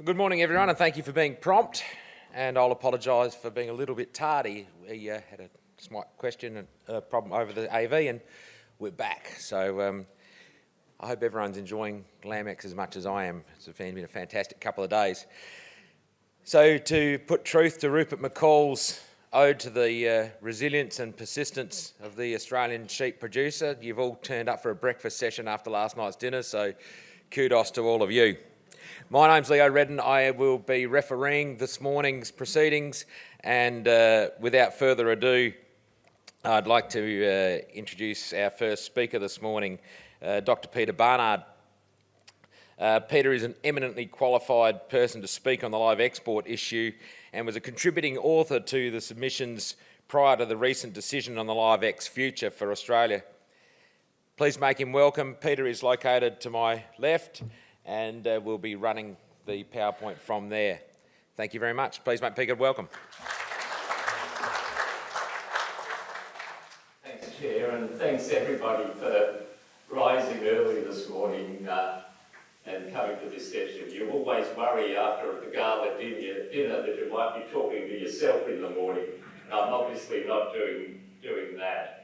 Good morning, everyone, and thank you for being prompt. And I'll apologise for being a little bit tardy. We had a slight question and problem over the AV, and we're back. So I hope everyone's enjoying LambEx as much as I am. It's been a fantastic couple of days. So to put truth to Rupert McCall's ode to the resilience and persistence of the Australian sheep producer, you've all turned up for a breakfast session after last night's dinner, so kudos to all of you. My name's Redden. I will be refereeing this morning's proceedings, and without further ado, I'd like to introduce our first speaker this morning, Dr. Peter Barnard. Peter is an eminently qualified person to speak on the live export issue and was a contributing author to the submissions prior to the recent decision on the LiveX future for Australia. Please make him welcome. Peter is located to my left, and we'll be running the PowerPoint from there. Thank you very much. Please make Peter welcome. Thanks, Chair, and thanks everybody for rising early this morning and coming to this session. You always worry after the gala dinner that you might be talking to yourself in the morning. I'm obviously not doing that.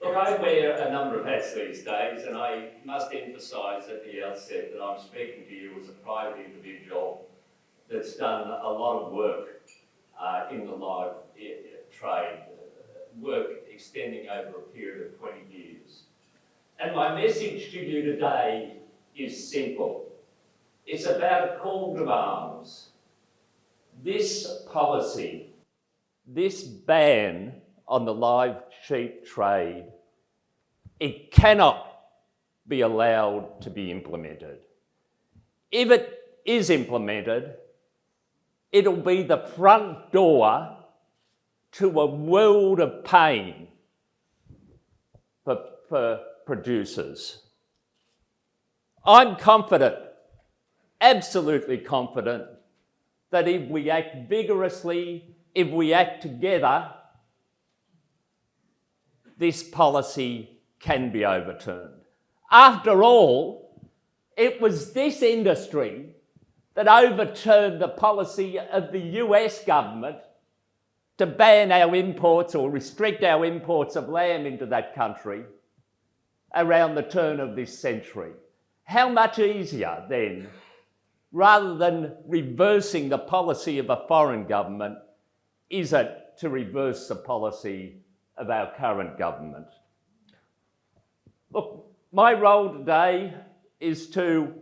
Look, I wear a number of hats these days, and I must emphasise at the outset that I'm speaking to you as a private individual that's done a lot of work in the live trade, work extending over a period of 20 years. And my message to you today is simple. It's about a call to arms. This policy, this ban on the live sheep trade, it cannot be allowed to be implemented. If it is implemented, it'll be the front door to a world of pain for producers. I'm confident, absolutely confident, that if we act vigorously, if we act together, this policy can be overturned. After all, it was this industry that overturned the policy of the US government to ban our imports or restrict our imports of lamb into that country around the turn of this century. How much easier then, rather than reversing the policy of a foreign government, is it to reverse the policy of our current government? Look, my role today is to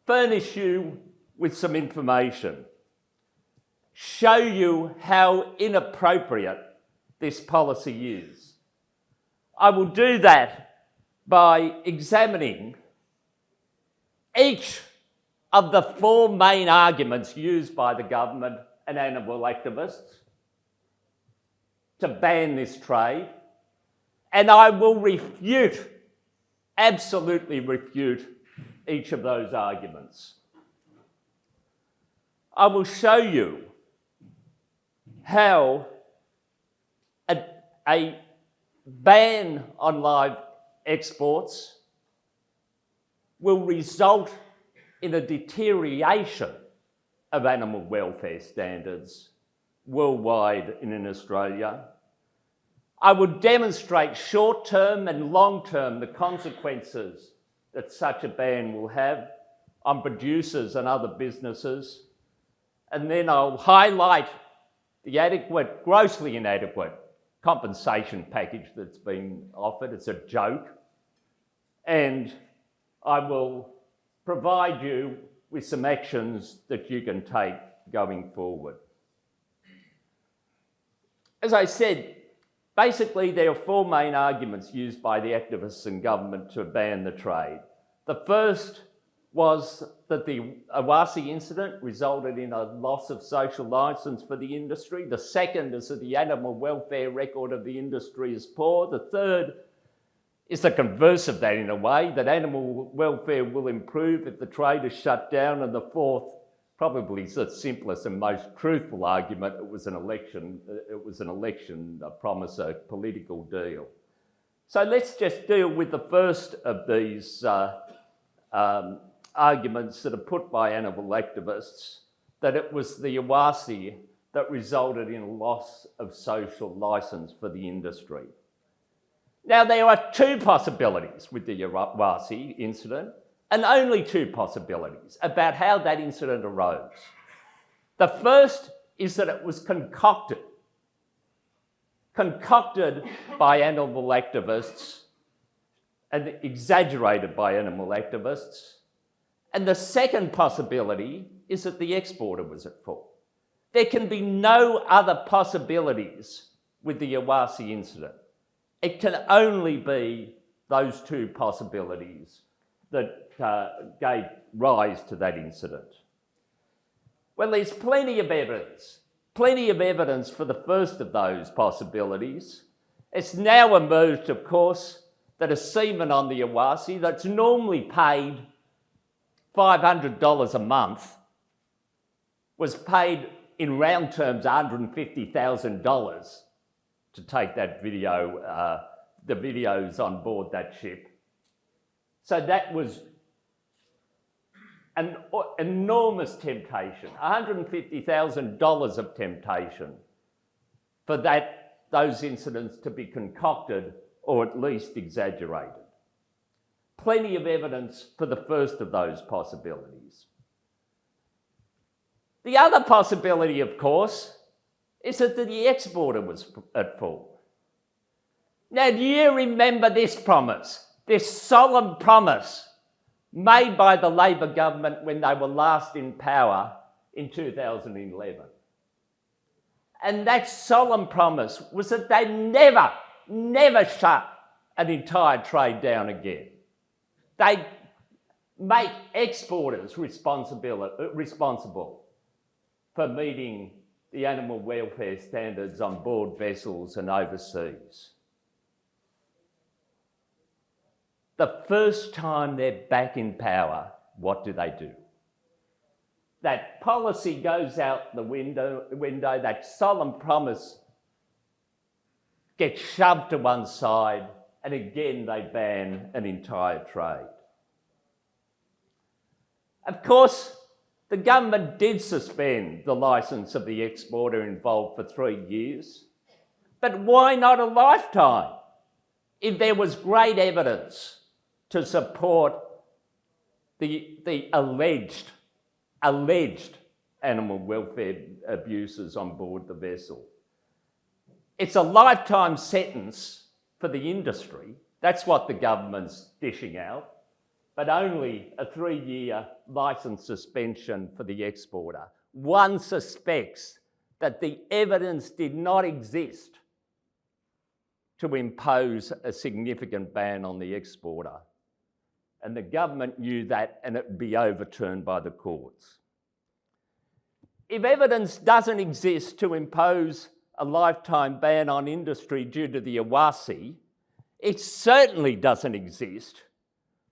furnish you with some information, show you how inappropriate this policy is. I will do that by examining each of the four main arguments used by the government and animal activists to ban this trade, and I will refute, absolutely refute, each of those arguments. I will show you how a ban on live exports will result in a deterioration of animal welfare standards worldwide and in Australia. I would demonstrate short-term and long-term the consequences that such a ban will have on producers and other businesses. And then I'll highlight the grossly inadequate compensation package that's been offered. It's a joke. And I will provide you with some actions that you can take going forward. As I said, basically there are four main arguments used by the activists and government to ban the trade. The first was that the Awasi incident resulted in a loss of social licence for the industry. The second is that the animal welfare record of the industry is poor. The third is the converse of that in a way, that animal welfare will improve if the trade is shut down. And the fourth, probably the simplest and most truthful argument, it was an election promise, a political deal. So let's just deal with the first of these arguments that are put by animal activists that it was the Iwasi that resulted in a loss of social licence for the industry. Now, there are two possibilities with the Iwasi incident, and only two possibilities about how that incident arose. The first is that it was concocted by animal activists and exaggerated by animal activists. And the second possibility is that the exporter was at fault. There can be no other possibilities with the Iwasi incident. It can only be those two possibilities that gave rise to that incident. Well, there's plenty of evidence for the first of those possibilities. It's now emerged, of course, that a seaman on the Iwasi that's normally paid $500 a month was paid in round terms $150,000 to take that video, the videos on board that ship. So that was an enormous temptation, $150,000 of temptation for those incidents to be concocted or at least exaggerated. Plenty of evidence for the first of those possibilities. The other possibility, of course, is that the exporter was at fault. Now, do you remember this promise, this solemn promise made by the Labor government when they were last in power in 2011? And that solemn promise was that they never shut an entire trade down again. They'd make exporters responsible for meeting the animal welfare standards on board vessels and overseas. The first time they're back in power, what do? That policy goes out the window, that solemn promise gets shoved to one side, and again they ban an entire trade. Of course, the government did suspend the licence of the exporter involved for 3 years, but why not a lifetime if there was great evidence to support the alleged animal welfare abuses on board the vessel? It's a lifetime sentence for the industry. That's what the government's dishing out, but only a 3-year licence suspension for the exporter. One suspects that the evidence did not exist to impose a significant ban on the exporter. And the government knew that, and it would be overturned by the courts. If evidence doesn't exist to impose a lifetime ban on industry due to the Iwasi, it certainly doesn't exist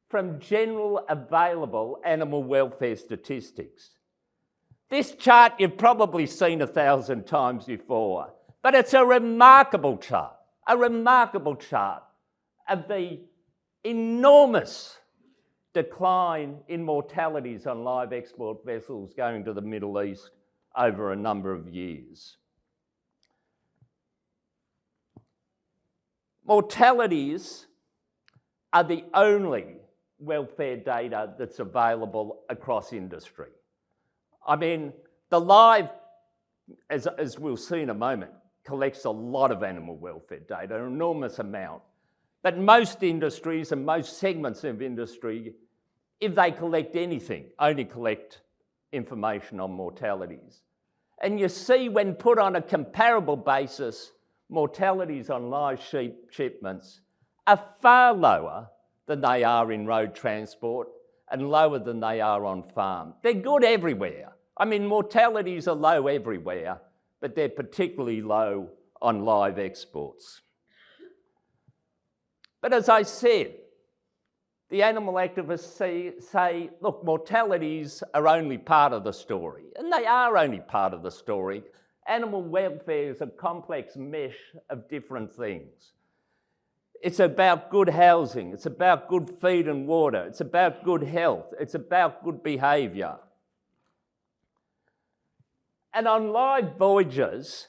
from general available animal welfare statistics. This chart you've probably seen 1,000 times before, but it's a remarkable chart of the enormous decline in mortalities on live export vessels going to the Middle East over a number of years. Mortalities are the only welfare data that's available across industry. I mean, the live, as we'll see in a moment, collects a lot of animal welfare data, an enormous amount. But most industries and most segments of industry, if they collect anything, only collect information on mortalities. And you see, when put on a comparable basis, mortalities on live sheep shipments are far lower than they are in road transport and lower than they are on farm. They're good everywhere. I mean, mortalities are low everywhere, but they're particularly low on live exports. But as I said, the animal activists say, look, mortalities are only part of the story. And they are only part of the story. Animal welfare is a complex mesh of different things. It's about good housing. It's about good feed and water. It's about good health. It's about good behaviour. And on live voyages,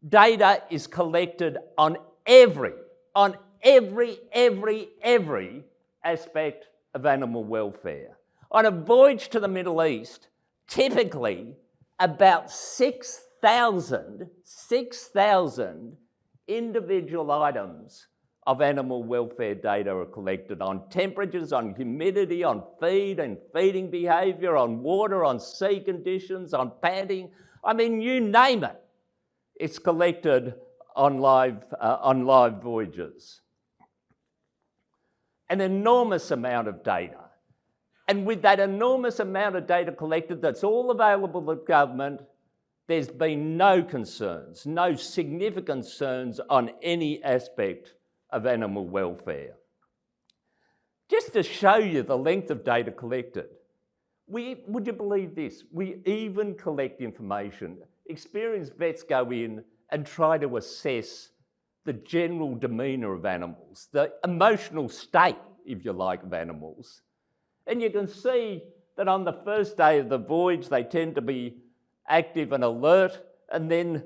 data is collected on every aspect of animal welfare. On a voyage to the Middle East, typically about 6,000 individual items of animal welfare data are collected on temperatures, on humidity, on feed and feeding behaviour, on water, on sea conditions, on panting. I mean, you name it. It's collected on live voyages. An enormous amount of data. And with that enormous amount of data collected that's all available to government, there's been no concerns, no significant concerns on any aspect of animal welfare. Just to show you the length of data collected, would you believe this? We even collect information. Experienced vets go in and try to assess the general demeanour of animals, the emotional state, if you like, of animals. And you can see that on the first day of the voyage, they tend to be active and alert, and then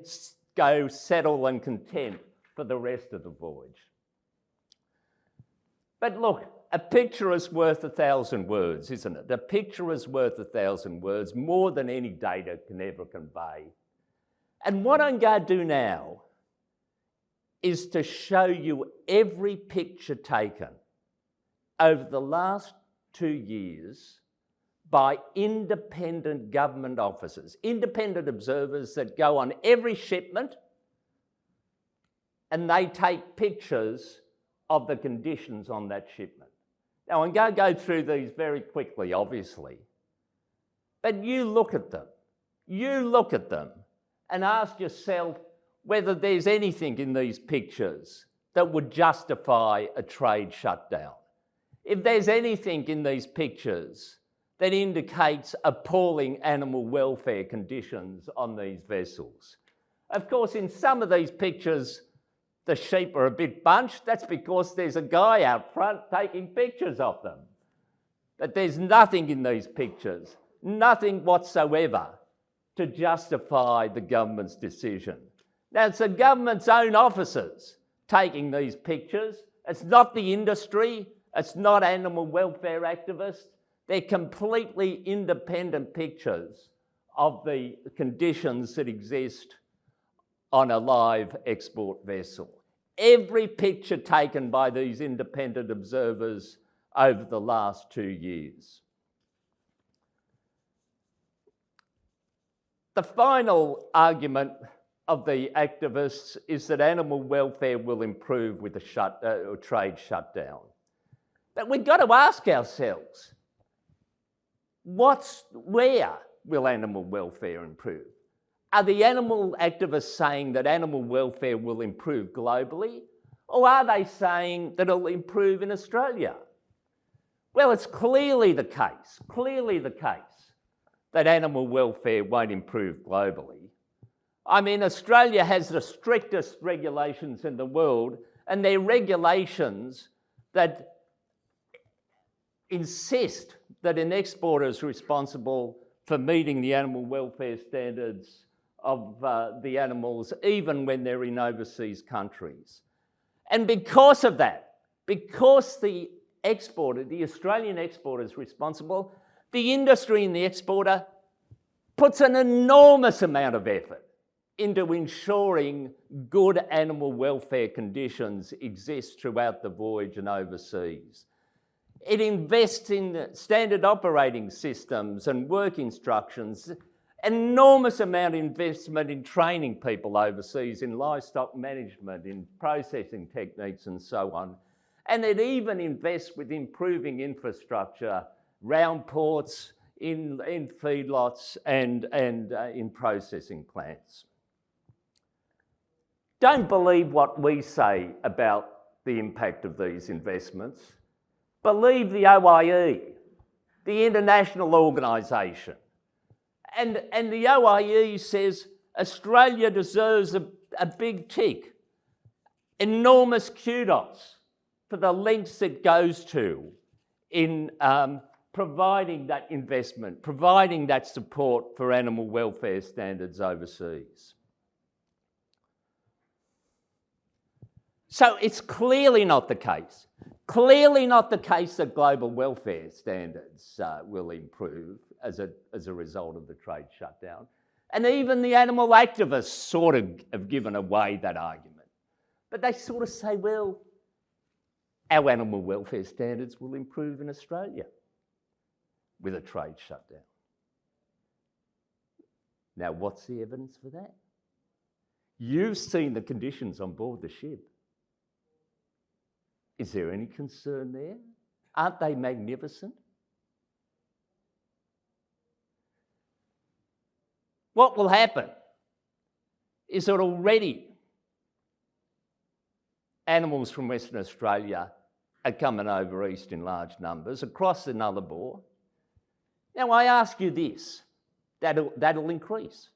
go settle and content for the rest of the voyage. But look, a picture is worth 1,000 words, isn't it? A picture is worth 1,000 words, more than any data can ever convey. And what I'm going to do now is to show you every picture taken over the last 2 years by independent government officers, independent observers that go on every shipment and they take pictures of the conditions on that shipment. Now, I'm going to go through these very quickly, obviously, but you look at them and ask yourself whether there's anything in these pictures that would justify a trade shutdown. If there's anything in these pictures that indicates appalling animal welfare conditions on these vessels. Of course, in some of these pictures, the sheep are a bit bunched. That's because there's a guy out front taking pictures of them. But there's nothing in these pictures, nothing whatsoever, to justify the government's decision. Now, it's the government's own officers taking these pictures. It's not the industry. It's not animal welfare activists. They're completely independent pictures of the conditions that exist on a live export vessel. Every picture taken by these independent observers over the last 2 years. The final argument of the activists is that animal welfare will improve with a trade shutdown. But we've got to ask ourselves, where will animal welfare improve? Are the animal activists saying that animal welfare will improve globally, or are they saying that it'll improve in Australia? Well, it's clearly the case that animal welfare won't improve globally. I mean, Australia has the strictest regulations in the world, and they're regulations that insist that an exporter is responsible for meeting the animal welfare standards of the animals, even when they're in overseas countries. And because of that, because the exporter, the Australian exporter is responsible, the industry and the exporter puts an enormous amount of effort into ensuring good animal welfare conditions exist throughout the voyage and overseas. It invests in standard operating systems and work instructions, enormous amount of investment in training people overseas in livestock management, in processing techniques and so on. And it even invests with improving infrastructure, round ports, in feedlots and in processing plants. Don't believe what we say about the impact of these investments. Believe the OIE, the international organisation. And the OIE says Australia deserves a big tick, enormous kudos for the lengths it goes to in providing that investment, providing that support for animal welfare standards overseas. So it's clearly not the case that global welfare standards will improve as a result of the trade shutdown. And even the animal activists sort of have given away that argument. But they sort of say, well, our animal welfare standards will improve in Australia with a trade shutdown. Now, what's the evidence for that? You've seen the conditions on board the ship. Is there any concern there? Aren't they magnificent? What will happen is that already animals from Western Australia are coming over east in large numbers across the Nullarbor. Now I ask you this, that'll increase.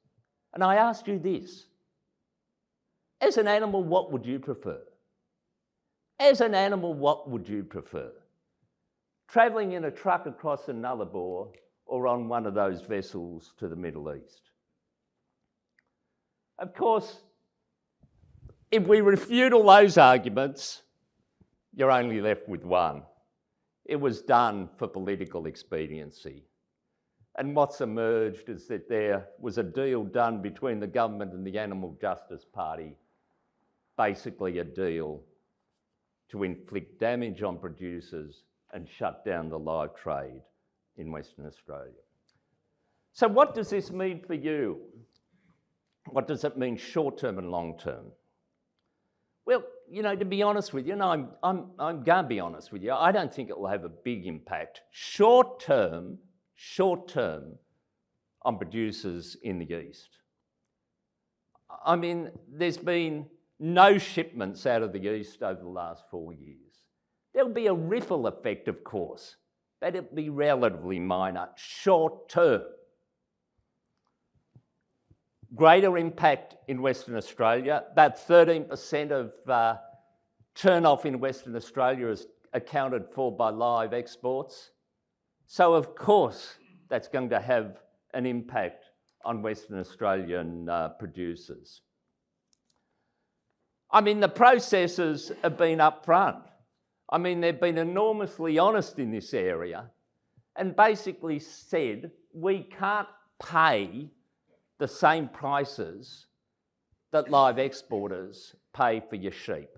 And I ask you this, as an animal, what would you prefer? As an animal, what would you prefer? Travelling in a truck across the Nullarbor or on one of those vessels to the Middle East? Of course, if we refute all those arguments, you're only left with one. It was done for political expediency. And what's emerged is that there was a deal done between the government and the Animal Justice Party, basically a deal to inflict damage on producers and shut down the live trade in Western Australia. So what does this mean for you? What does it mean short-term and long-term? Well, you know, to be honest with you, and I'm going to be honest with you, I don't think it will have a big impact short-term on producers in the East. I mean, there's been no shipments out of the East over the last 4 years. There'll be a ripple effect, of course, but it'll be relatively minor short-term. Greater impact in Western Australia. About 13% of turn-off in Western Australia is accounted for by live exports. So, of course, that's going to have an impact on Western Australian producers. I mean, the processors have been upfront. I mean, they've been enormously honest in this area and basically said, we can't pay the same prices that live exporters pay for your sheep.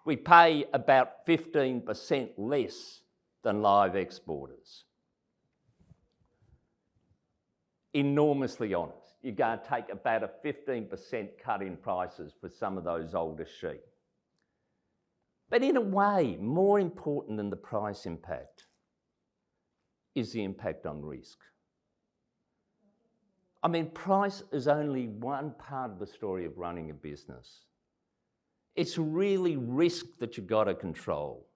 We pay about 15% less than live exporters. Enormously honest. You're going to take about a 15% cut in prices for some of those older sheep. But in a way, more important than the price impact is the impact on risk. I mean, price is only one part of the story of running a business. It's really risk that you've got to control.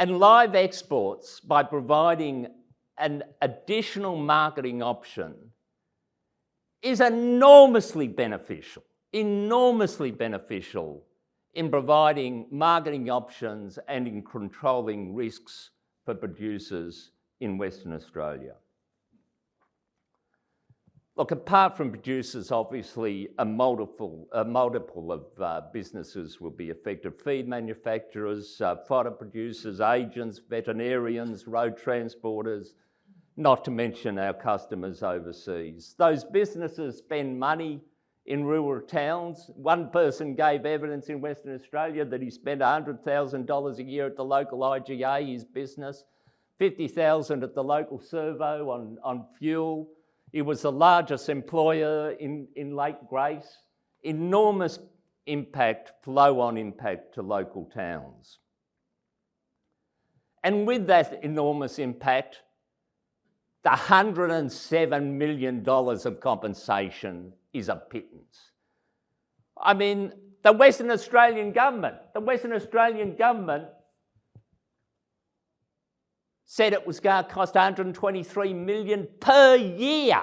And live exports, by providing an additional marketing option, is enormously beneficial in providing marketing options and in controlling risks for producers in Western Australia. Look, apart from producers, obviously a multiple of businesses will be affected. Feed manufacturers, fodder producers, agents, veterinarians, road transporters, not to mention our customers overseas. Those businesses spend money in rural towns. One person gave evidence in Western Australia that he spent $100,000 a year at the local IGA, his business, $50,000 at the local servo on fuel. He was the largest employer in Lake Grace. Enormous impact, flow-on impact to local towns. And with that enormous impact, the $107 million of compensation is a pittance. I mean, the Western Australian government said it was going to cost $123 million per year.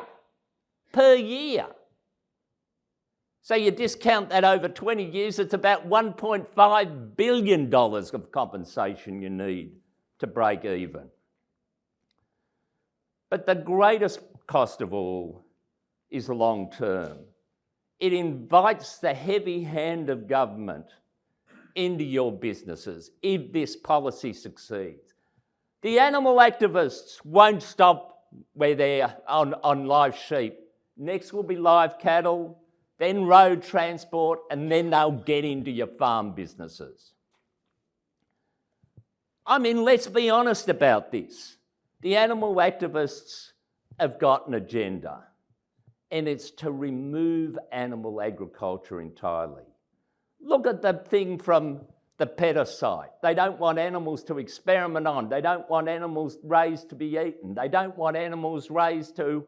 So you discount that over 20 years, it's about $1.5 billion of compensation you need to break even. But the greatest cost of all is long term. It invites the heavy hand of government into your businesses if this policy succeeds. The animal activists won't stop where they're on live sheep. Next will be live cattle, then road transport, and then they'll get into your farm businesses. I mean, let's be honest about this. The animal activists have got an agenda, and it's to remove animal agriculture entirely. Look at the thing from the PETA site. They don't want animals to experiment on. They don't want animals raised to be eaten. They don't want animals raised to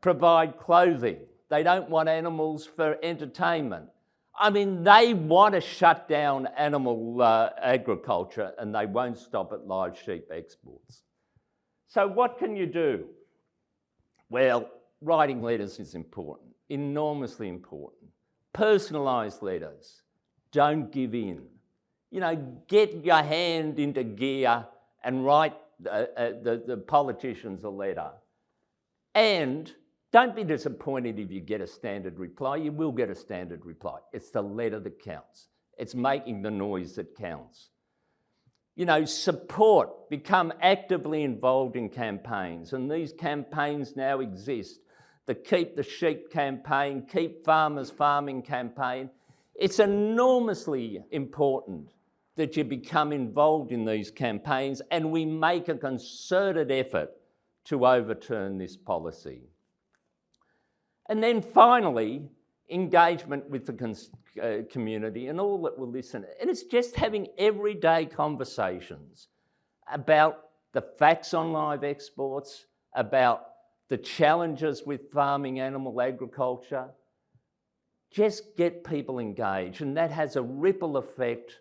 provide clothing. They don't want animals for entertainment. I mean, they want to shut down animal agriculture, and they won't stop at live sheep exports. So what can you do? Well, writing letters is important, enormously important. Personalised letters. Don't give in. You know, get your hand into gear and write the politicians a letter. And don't be disappointed if you get a standard reply. You will get a standard reply. It's the letter that counts. It's making the noise that counts. You know, support, become actively involved in campaigns. And these campaigns now exist. The Keep the Sheep campaign, Keep Farmers Farming campaign. It's enormously important that you become involved in these campaigns and we make a concerted effort to overturn this policy. And then finally, engagement with the community and all that will listen. And it's just having everyday conversations about the facts on live exports, about the challenges with farming animal agriculture. Just get people engaged, and that has a ripple effect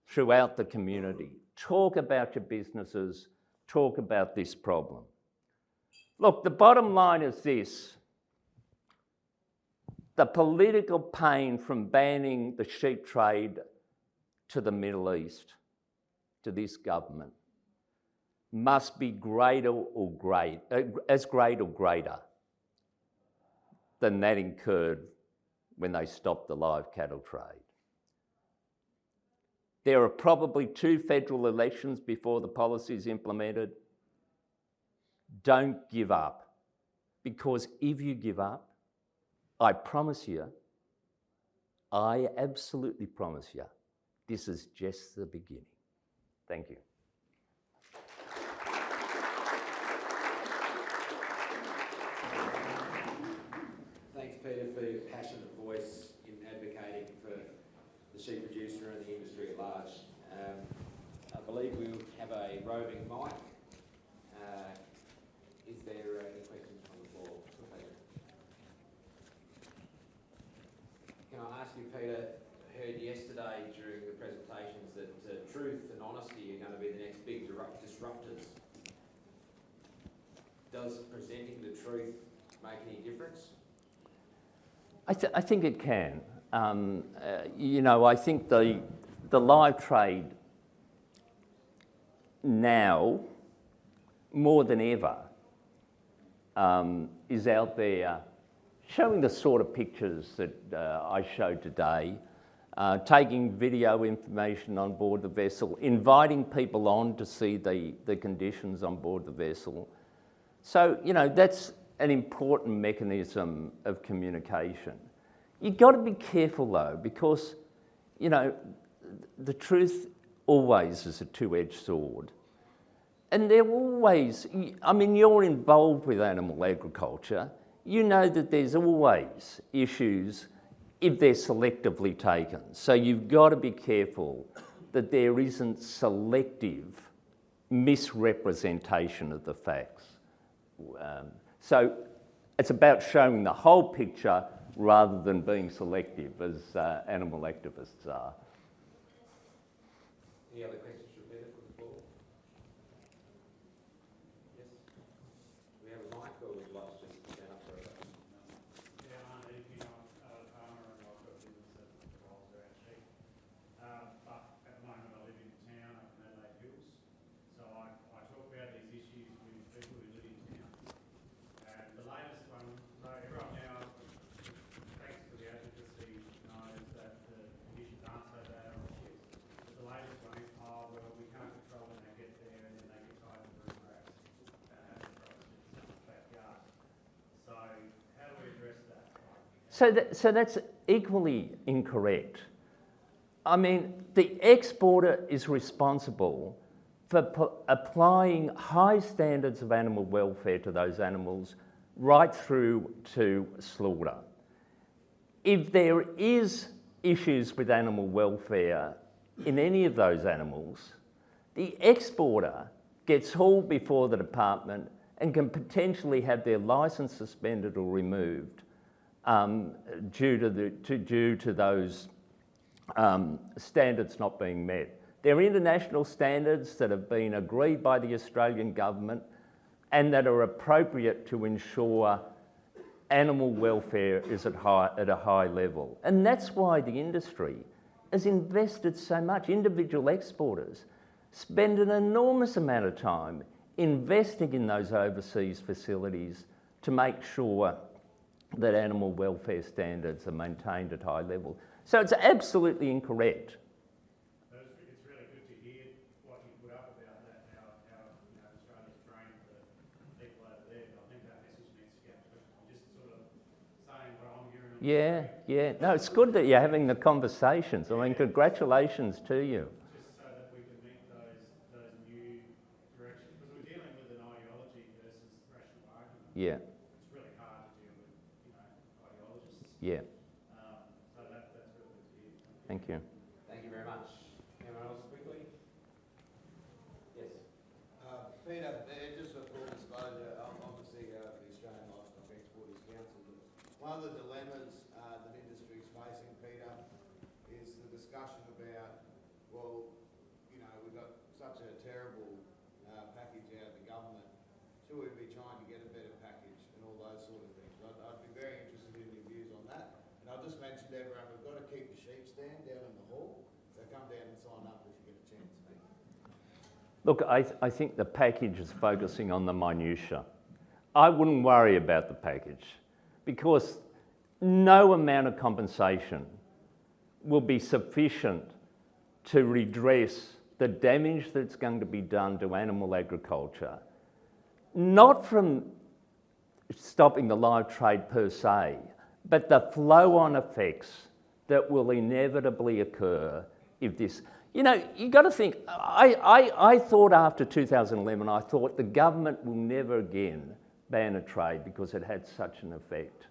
throughout the community. Talk about your businesses, talk about this problem. Look, the bottom line is this. The political pain from banning the sheep trade to the Middle East, to this government, must be as great or greater than that incurred when they stopped the live cattle trade. There are probably 2 federal elections before the policy is implemented. Don't give up, because if you give up, I promise you, I absolutely promise you, this is just the beginning. Thank you. Thanks, Peter, for your passionate voice in advocating for the sheep producer and the industry at large. I believe we'll have a roving mic. Is there any questions from the floor? Can I ask you, Peter, heard yesterday during the presentations that truth and honesty are going to be the next big disruptors. Does presenting the truth make any difference? I think it can. You know, I think the live trade now, more than ever, is out there showing the sort of pictures that I showed today, taking video information on board the vessel, inviting people on to see the conditions on board the vessel. So, you know, that's an important mechanism of communication. You've got to be careful though, because, you know, the truth always is a two-edged sword. And they're always, I mean, you're involved with animal agriculture. You know that there's always issues if they're selectively taken. So you've got to be careful that there isn't selective misrepresentation of the facts. So it's about showing the whole picture rather than being selective, as animal activists are. Any other questions from Peter from the floor? Yes? Do we have a mic, or would you like to just stand up for a second? Yeah, I'm Adrian, farmer So that's equally incorrect. I mean, the exporter is responsible for applying high standards of animal welfare to those animals right through to slaughter. If there is issues with animal welfare in any of those animals, the exporter gets hauled before the department and can potentially have their licence suspended or removed due to those standards not being met. They're international standards that have been agreed by the Australian government and that are appropriate to ensure animal welfare is at a high level. And that's why the industry has invested so much. Individual exporters spend an enormous amount of time investing in those overseas facilities to make sure that animal welfare standards are maintained at high level. So it's absolutely incorrect. It's really good to hear what you put up about that, how Australia's trained the people over there. I think that message needs to get out. I'm just sort of saying what I'm hearing. Yeah. No, it's good that you're having the conversations. I mean, congratulations to you. Just so that we can meet those new directions. Because we're dealing with an ideology versus rational argument. Yeah. It's really hard to deal with, ideologists. Yeah. So that's really good to hear. Thank you. Thank you very much. Anyone else quickly? Yes. Peter, just a full disclosure, I'm the CEO of the Australian Livestock Exporters Council. One of the dilemmas that industry is facing, Peter, is the discussion about, well, we've got such a terrible package out of the government. Should we be trying to get a better package and all those sort of things? I'd be very interested in your views on that. And I'll just mention to everyone, we've got to keep the sheep stand down in the hall. So come down and sign up if you get a chance. Thank you. Look, I think the package is focusing on the minutiae. I wouldn't worry about the package because no amount of compensation will be sufficient to redress the damage that's going to be done to animal agriculture, not from stopping the live trade per se, but the flow-on effects that will inevitably occur if this... you've got to think, I thought after 2011, I thought the government will never again ban a trade because it had such an effect.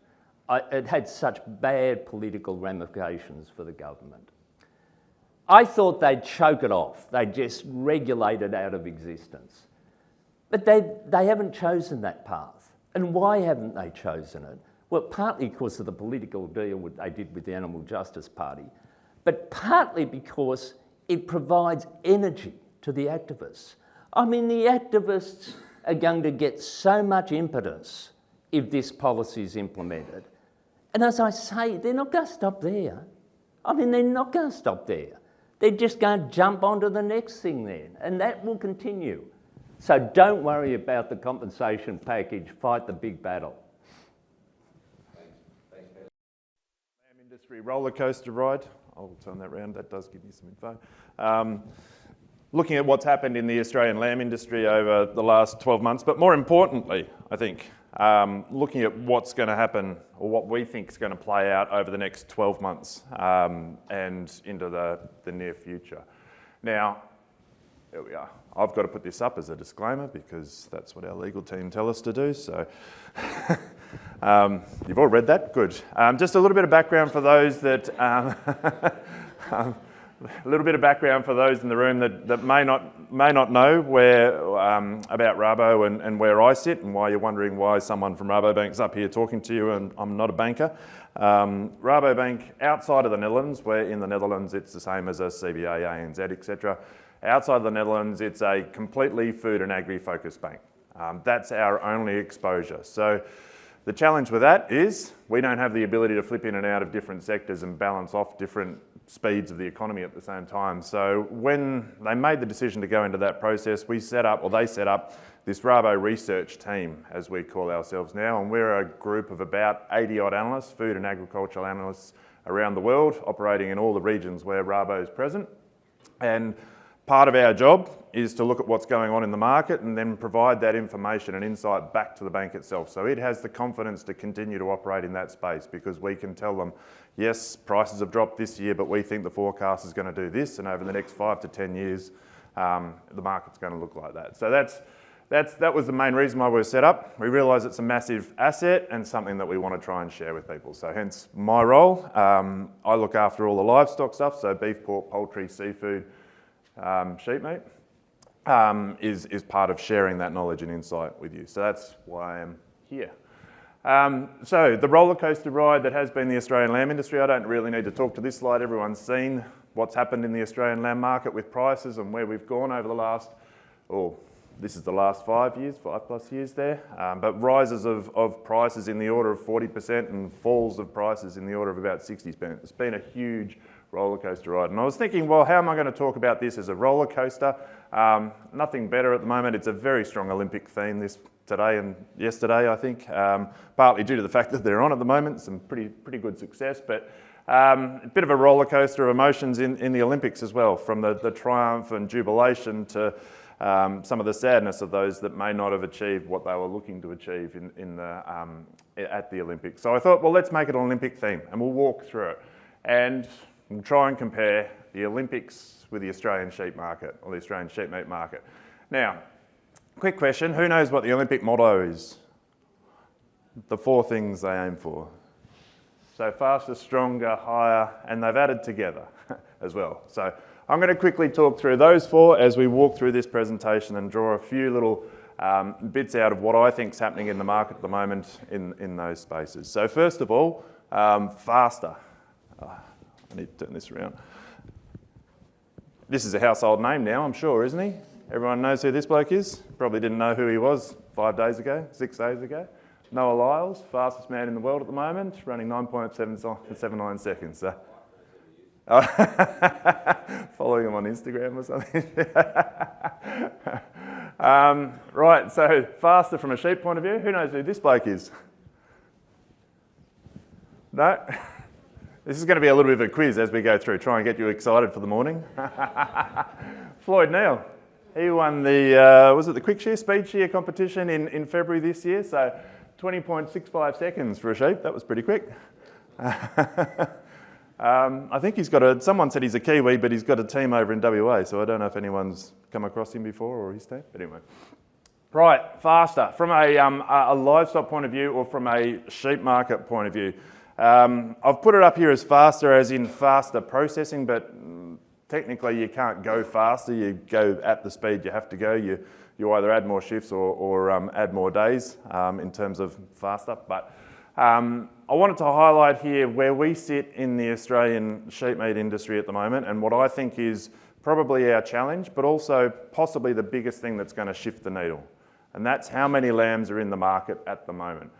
It had such bad political ramifications for the government. I thought they'd choke it off. They'd just regulate it out of existence. But they haven't chosen that path. And why haven't they chosen it? Well, partly because of the political deal they did with the Animal Justice Party, but partly because it provides energy to the activists. I mean, the activists are going to get so much impetus if this policy is implemented. And as I say, they're not going to stop there. I mean, they're not going to stop there. They're just going to jump onto the next thing then, and that will continue. So don't worry about the compensation package, fight the big battle. Thanks, Peter. Industry rollercoaster ride. I'll turn that round, that does give you some info. Looking at what's happened in the Australian lamb industry over the last 12 months, but more importantly, I think, looking at what's going to happen or what we think is going to play out over the next 12 months and into the near future. Now, here we are. I've got to put this up as a disclaimer because that's what our legal team tell us to do. So you've all read that? Good. Just a little bit of background for those that... a little bit of background for those in the room that may not know about Rabo and where I sit and why you're wondering why someone from Rabobank's up here talking to you and I'm not a banker. Rabobank, outside of the Netherlands, where in the Netherlands it's the same as a CBA, ANZ, etc. Outside of the Netherlands, it's a completely food and agri-focused bank. That's our only exposure. So the challenge with that is we don't have the ability to flip in and out of different sectors and balance off different speeds of the economy at the same time. So when they made the decision to go into that process, they set up this Rabo research team, as we call ourselves now, and we're a group of about 80 odd analysts, food and agricultural analysts around the world, operating in all the regions where Rabo is present. And part of our job is to look at what's going on in the market and then provide that information and insight back to the bank itself. So it has the confidence to continue to operate in that space because we can tell them, yes, prices have dropped this year, but we think the forecast is going to do this, and over the next 5 to 10 years, the market's going to look like that. So that was the main reason why we were set up. We realise it's a massive asset and something that we want to try and share with people. So hence my role. I look after all the livestock stuff, so beef, pork, poultry, seafood, sheep meat, is part of sharing that knowledge and insight with you. So that's why I am here. So the roller coaster ride that has been the Australian lamb industry, I don't really need to talk to this slide. Everyone's seen what's happened in the Australian lamb market with prices and where we've gone over the last, this is the last 5 years, 5+ years there, but rises of prices in the order of 40% and falls of prices in the order of about 60%. It's been a huge roller coaster ride. And I was thinking, well, how am I going to talk about this as a roller coaster? Nothing better at the moment. It's a very strong Olympic theme today and yesterday, I think, partly due to the fact that they're on at the moment, some pretty good success, but a bit of a roller coaster of emotions in the Olympics as well, from the triumph and jubilation to some of the sadness of those that may not have achieved what they were looking to achieve at the Olympics. So I thought, well, let's make it an Olympic theme and we'll walk through it. And we'll try and compare the Olympics with the Australian sheep market or the Australian sheep meat market. Now, quick question, who knows what the Olympic motto is? The 4 things they aim for. So faster, stronger, higher, and they've added together as well. So I'm going to quickly talk through those 4 as we walk through this presentation and draw a few little bits out of what I think is happening in the market at the moment in those spaces. So first of all, faster. I need to turn this around. This is a household name now, I'm sure, isn't he? Everyone knows who this bloke is. Probably didn't know who he was 5 days ago, 6 days ago. Noah Lyles, fastest man in the world at the moment, running 9.79 seconds. So. Following him on Instagram or something. Right, so faster from a sheep point of view. Who knows who this bloke is? No? This is going to be a little bit of a quiz as we go through, try and get you excited for the morning. Floyd Neal. He won the quick shear, speed shear competition in February this year, so 20.65 seconds for a sheep. That was pretty quick. I think someone said he's a Kiwi, but he's got a team over in WA, so I don't know if anyone's come across him before or his team, but anyway. Right, faster. From a livestock point of view or from a sheep market point of view, I've put it up here as faster as in faster processing, but technically you can't go faster, you go at the speed you have to go. You either add more shifts or add more days in terms of faster. But I wanted to highlight here where we sit in the Australian sheep meat industry at the moment and what I think is probably our challenge, but also possibly the biggest thing that's going to shift the needle. And that's how many lambs are in the market at the moment.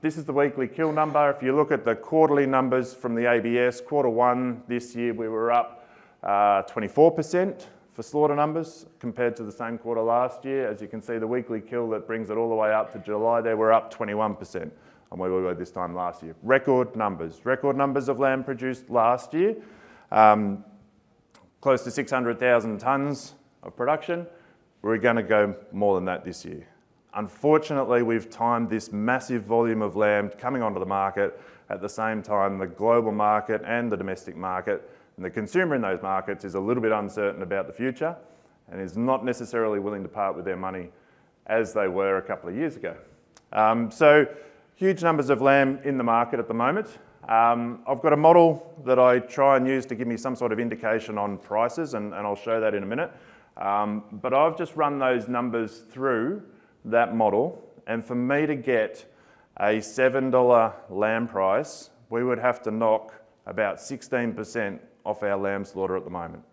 This is the weekly kill number. If you look at the quarterly numbers from the ABS, Q1 this year we were up 24% for slaughter numbers compared to the same quarter last year. As you can see, the weekly kill that brings it all the way up to July there, we're up 21% on where we were this time last year. Record numbers of lamb produced last year, close to 600,000 tonnes of production. We're going to go more than that this year. Unfortunately, we've timed this massive volume of lamb coming onto the market at the same time the global market and the domestic market and the consumer in those markets is a little bit uncertain about the future and is not necessarily willing to part with their money as they were a couple of years ago. So huge numbers of lamb in the market at the moment. I've got a model that I try and use to give me some sort of indication on prices and I'll show that in a minute. But I've just run those numbers through that model, and for me to get a $7 lamb price, we would have to knock about 16% off our lamb slaughter at the moment.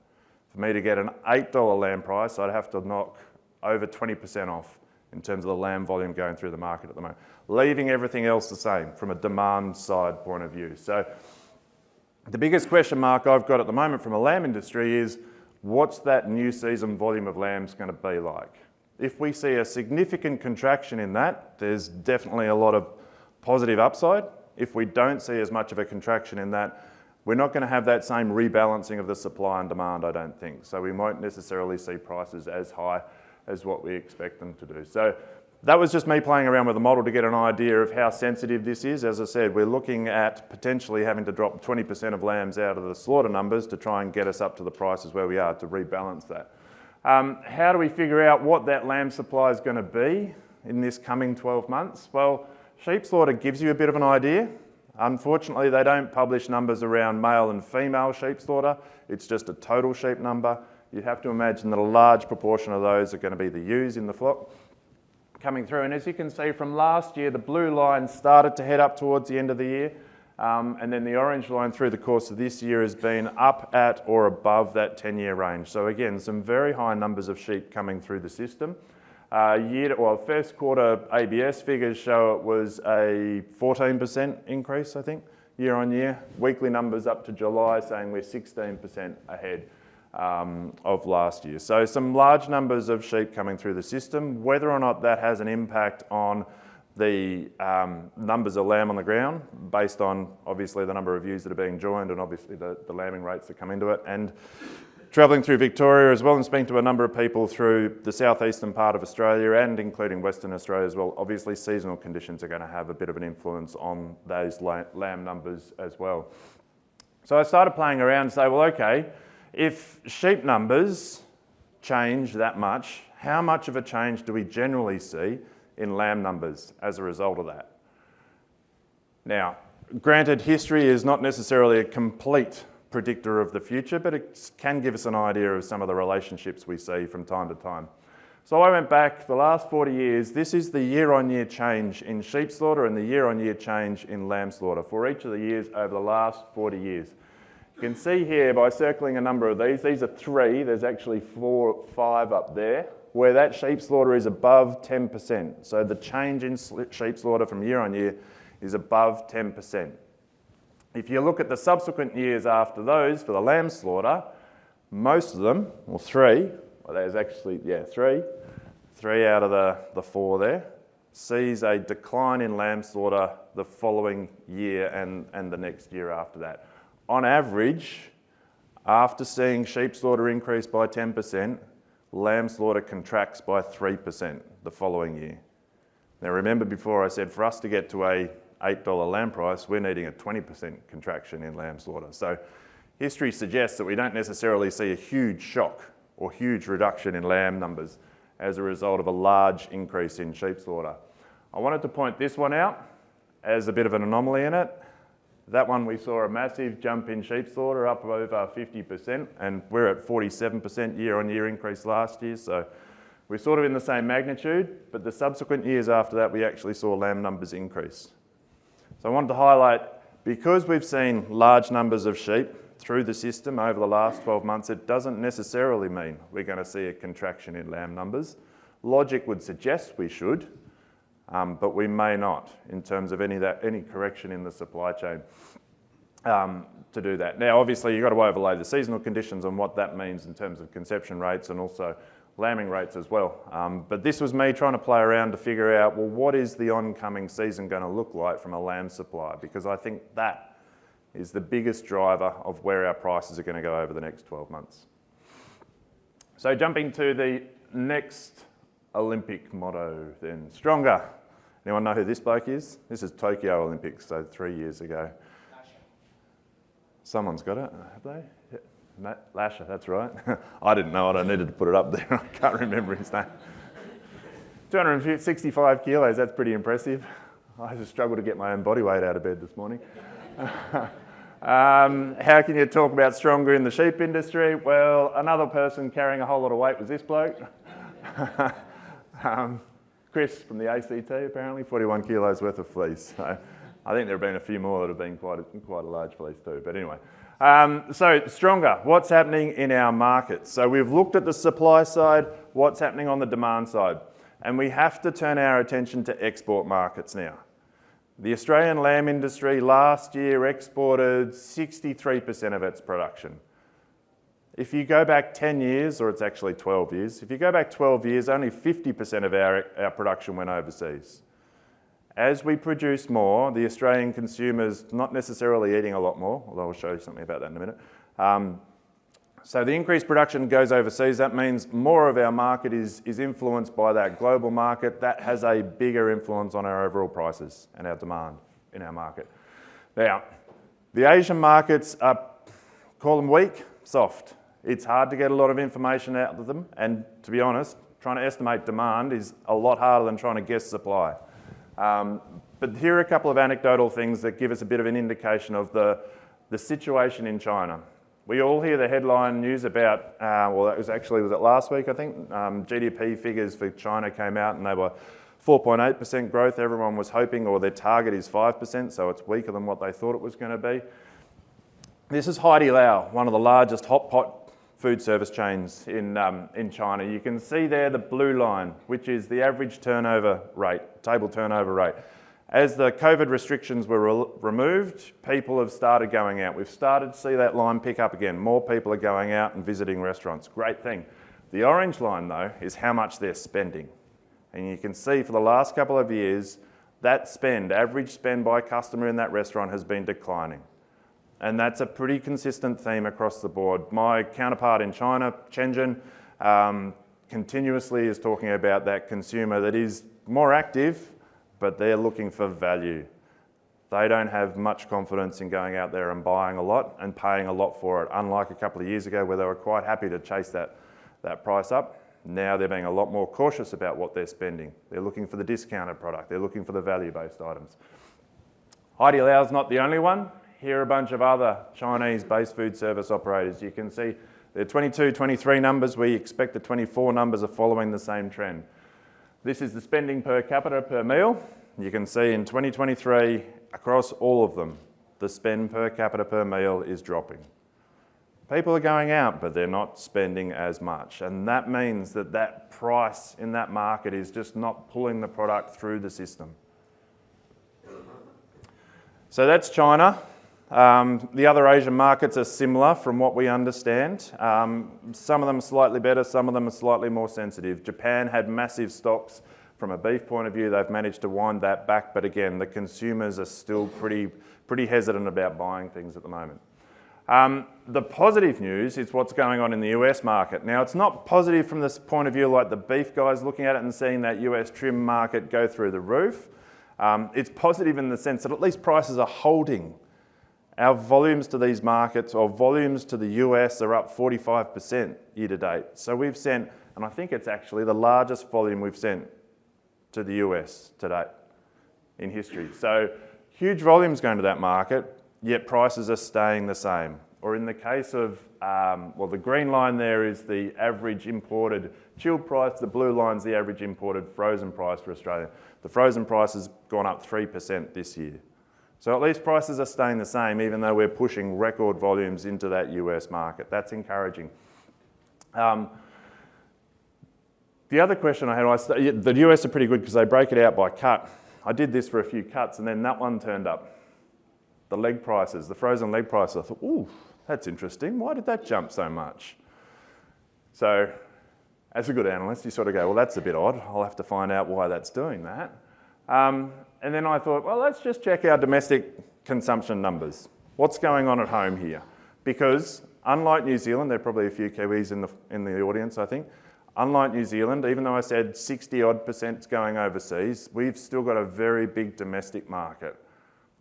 For me to get an $8 lamb price, I'd have to knock over 20% off in terms of the lamb volume going through the market at the moment, leaving everything else the same from a demand side point of view. So the biggest question mark I've got at the moment from a lamb industry is, what's that new season volume of lambs going to be like? If we see a significant contraction in that, there's definitely a lot of positive upside. If we don't see as much of a contraction in that, we're not going to have that same rebalancing of the supply and demand, I don't think. So we won't necessarily see prices as high as what we expect them to do. So that was just me playing around with the model to get an idea of how sensitive this is. As I said, we're looking at potentially having to drop 20% of lambs out of the slaughter numbers to try and get us up to the prices where we are to rebalance that. How do we figure out what that lamb supply is going to be in this coming 12 months? Well, sheep slaughter gives you a bit of an idea. Unfortunately, they don't publish numbers around male and female sheep slaughter. It's just a total sheep number. You have to imagine that a large proportion of those are going to be the ewes in the flock coming through. And as you can see from last year, the blue line started to head up towards the end of the year. And then the orange line through the course of this year has been up at or above that 10-year range. So again, some very high numbers of sheep coming through the system. First quarter ABS figures show it was a 14% increase, I think, year on year. Weekly numbers up to July saying we're 16% ahead of last year. So some large numbers of sheep coming through the system. Whether or not that has an impact on the numbers of lamb on the ground, based on obviously the number of ewes that are being joined and obviously the lambing rates that come into it. And travelling through Victoria as well and speaking to a number of people through the southeastern part of Australia and including Western Australia as well, obviously seasonal conditions are going to have a bit of an influence on those lamb numbers as well. So I started playing around and say, well, okay, if sheep numbers change that much, how much of a change do we generally see in lamb numbers as a result of that? Now, granted, history is not necessarily a complete predictor of the future, but it can give us an idea of some of the relationships we see from time to time. So I went back the last 40 years. This is the year-on-year change in sheep slaughter and the year-on-year change in lamb slaughter for each of the years over the last 40 years. You can see here by circling a number of these are 3, there's actually 4 or 5 up there, where that sheep slaughter is above 10%. So the change in sheep slaughter from year on year is above 10%. If you look at the subsequent years after those for the lamb slaughter, most of them, or 3, well there's actually, 3 out of the 4 there, sees a decline in lamb slaughter the following year and the next year after that. On average, after seeing sheep slaughter increase by 10%, lamb slaughter contracts by 3% the following year. Now remember before I said for us to get to a $8 lamb price, we're needing a 20% contraction in lamb slaughter. So history suggests that we don't necessarily see a huge shock or huge reduction in lamb numbers as a result of a large increase in sheep slaughter. I wanted to point this one out as a bit of an anomaly in it. That one we saw a massive jump in sheep slaughter, up over 50%, and we're at 47% year-on-year increase last year, so we're sort of in the same magnitude, but the subsequent years after that we actually saw lamb numbers increase. So I wanted to highlight, because we've seen large numbers of sheep through the system over the last 12 months, it doesn't necessarily mean we're going to see a contraction in lamb numbers. Logic would suggest we should, but we may not in terms of any correction in the supply chain to do that. Now, obviously, you've got to overlay the seasonal conditions and what that means in terms of conception rates and also lambing rates as well. But this was me trying to play around to figure out, well, what is the oncoming season going to look like from a lamb supply? Because I think that is the biggest driver of where our prices are going to go over the next 12 months. So jumping to the next Olympic motto then, stronger. Anyone know who this bloke is? This is Tokyo Olympics, so 3 years ago. Someone's got it, have they? Yeah. Matt Lasher, that's right. I didn't know it, I needed to put it up there. I can't remember his name. 265 kilos, that's pretty impressive. I just struggled to get my own body weight out of bed this morning. How can you talk about stronger in the sheep industry? Well, another person carrying a whole lot of weight was this bloke. Chris from the ACT, apparently, 41 kilos worth of fleece. So I think there have been a few more that have been quite a large fleece too. But anyway, so stronger, what's happening in our markets? So we've looked at the supply side, what's happening on the demand side. And we have to turn our attention to export markets now. The Australian lamb industry last year exported 63% of its production. If you go back 10 years, or it's actually 12 years, if you go back 12 years, only 50% of our production went overseas. As we produce more, the Australian consumer's not necessarily eating a lot more, although I'll show you something about that in a minute. So the increased production goes overseas. That means more of our market is influenced by that global market. That has a bigger influence on our overall prices and our demand in our market. Now, the Asian markets are, call them weak, soft. It's hard to get a lot of information out of them, and to be honest, trying to estimate demand is a lot harder than trying to guess supply. But here are a couple of anecdotal things that give us a bit of an indication of the situation in China. We all hear the headline news about, was it last week, I think? GDP figures for China came out and they were 4.8% growth. Everyone was hoping, or their target is 5%, so it's weaker than what they thought it was going to be. This is Haidilao, one of the largest hot pot food service chains in China. You can see there the blue line, which is the average turnover rate, table turnover rate. As the COVID restrictions were removed, people have started going out. We've started to see that line pick up again. More people are going out and visiting restaurants. Great thing. The orange line, though, is how much they're spending. And you can see for the last couple of years, that spend, average spend by customer in that restaurant has been declining. And that's a pretty consistent theme across the board. My counterpart in China, Shenzhen, continuously is talking about that consumer that is more active, but they're looking for value. They don't have much confidence in going out there and buying a lot and paying a lot for it, unlike a couple of years ago where they were quite happy to chase that price up. Now they're being a lot more cautious about what they're spending. They're looking for the discounted product. They're looking for the value-based items. Haidilao's not the only one. Here are a bunch of other Chinese-based food service operators. You can see the 22, 23 numbers. We expect the 24 numbers are following the same trend. This is the spending per capita per meal. You can see in 2023, across all of them, the spend per capita per meal is dropping. People are going out, but they're not spending as much. And that means that that price in that market is just not pulling the product through the system. So that's China. The other Asian markets are similar from what we understand. Some of them are slightly better, some of them are slightly more sensitive. Japan had massive stocks. From a beef point of view, they've managed to wind that back, but again, the consumers are still pretty hesitant about buying things at the moment. The positive news is what's going on in the US market. Now, it's not positive from this point of view like the beef guys looking at it and seeing that US trim market go through the roof. It's positive in the sense that at least prices are holding. Our volumes to these markets, or volumes to the US, are up 45% year to date. So we've sent, and I think it's actually the largest volume we've sent to the US to date in history. So huge volumes going to that market, yet prices are staying the same. Or in the case of, the green line there is the average imported chilled price, the blue line's the average imported frozen price for Australia. The frozen price has gone up 3% this year. So at least prices are staying the same, even though we're pushing record volumes into that US market. That's encouraging. The other question I had, the US are pretty good because they break it out by cut. I did this for a few cuts and then that one turned up. The leg prices, the frozen leg prices. I thought, ooh, that's interesting. Why did that jump so much? So as a good analyst, you sort of go, well, that's a bit odd. I'll have to find out why that's doing that. And then I thought, well, let's just check our domestic consumption numbers. What's going on at home here? Because unlike New Zealand, there are probably a few Kiwis in the audience, I think. Unlike New Zealand, even though I said 60% is going overseas, we've still got a very big domestic market.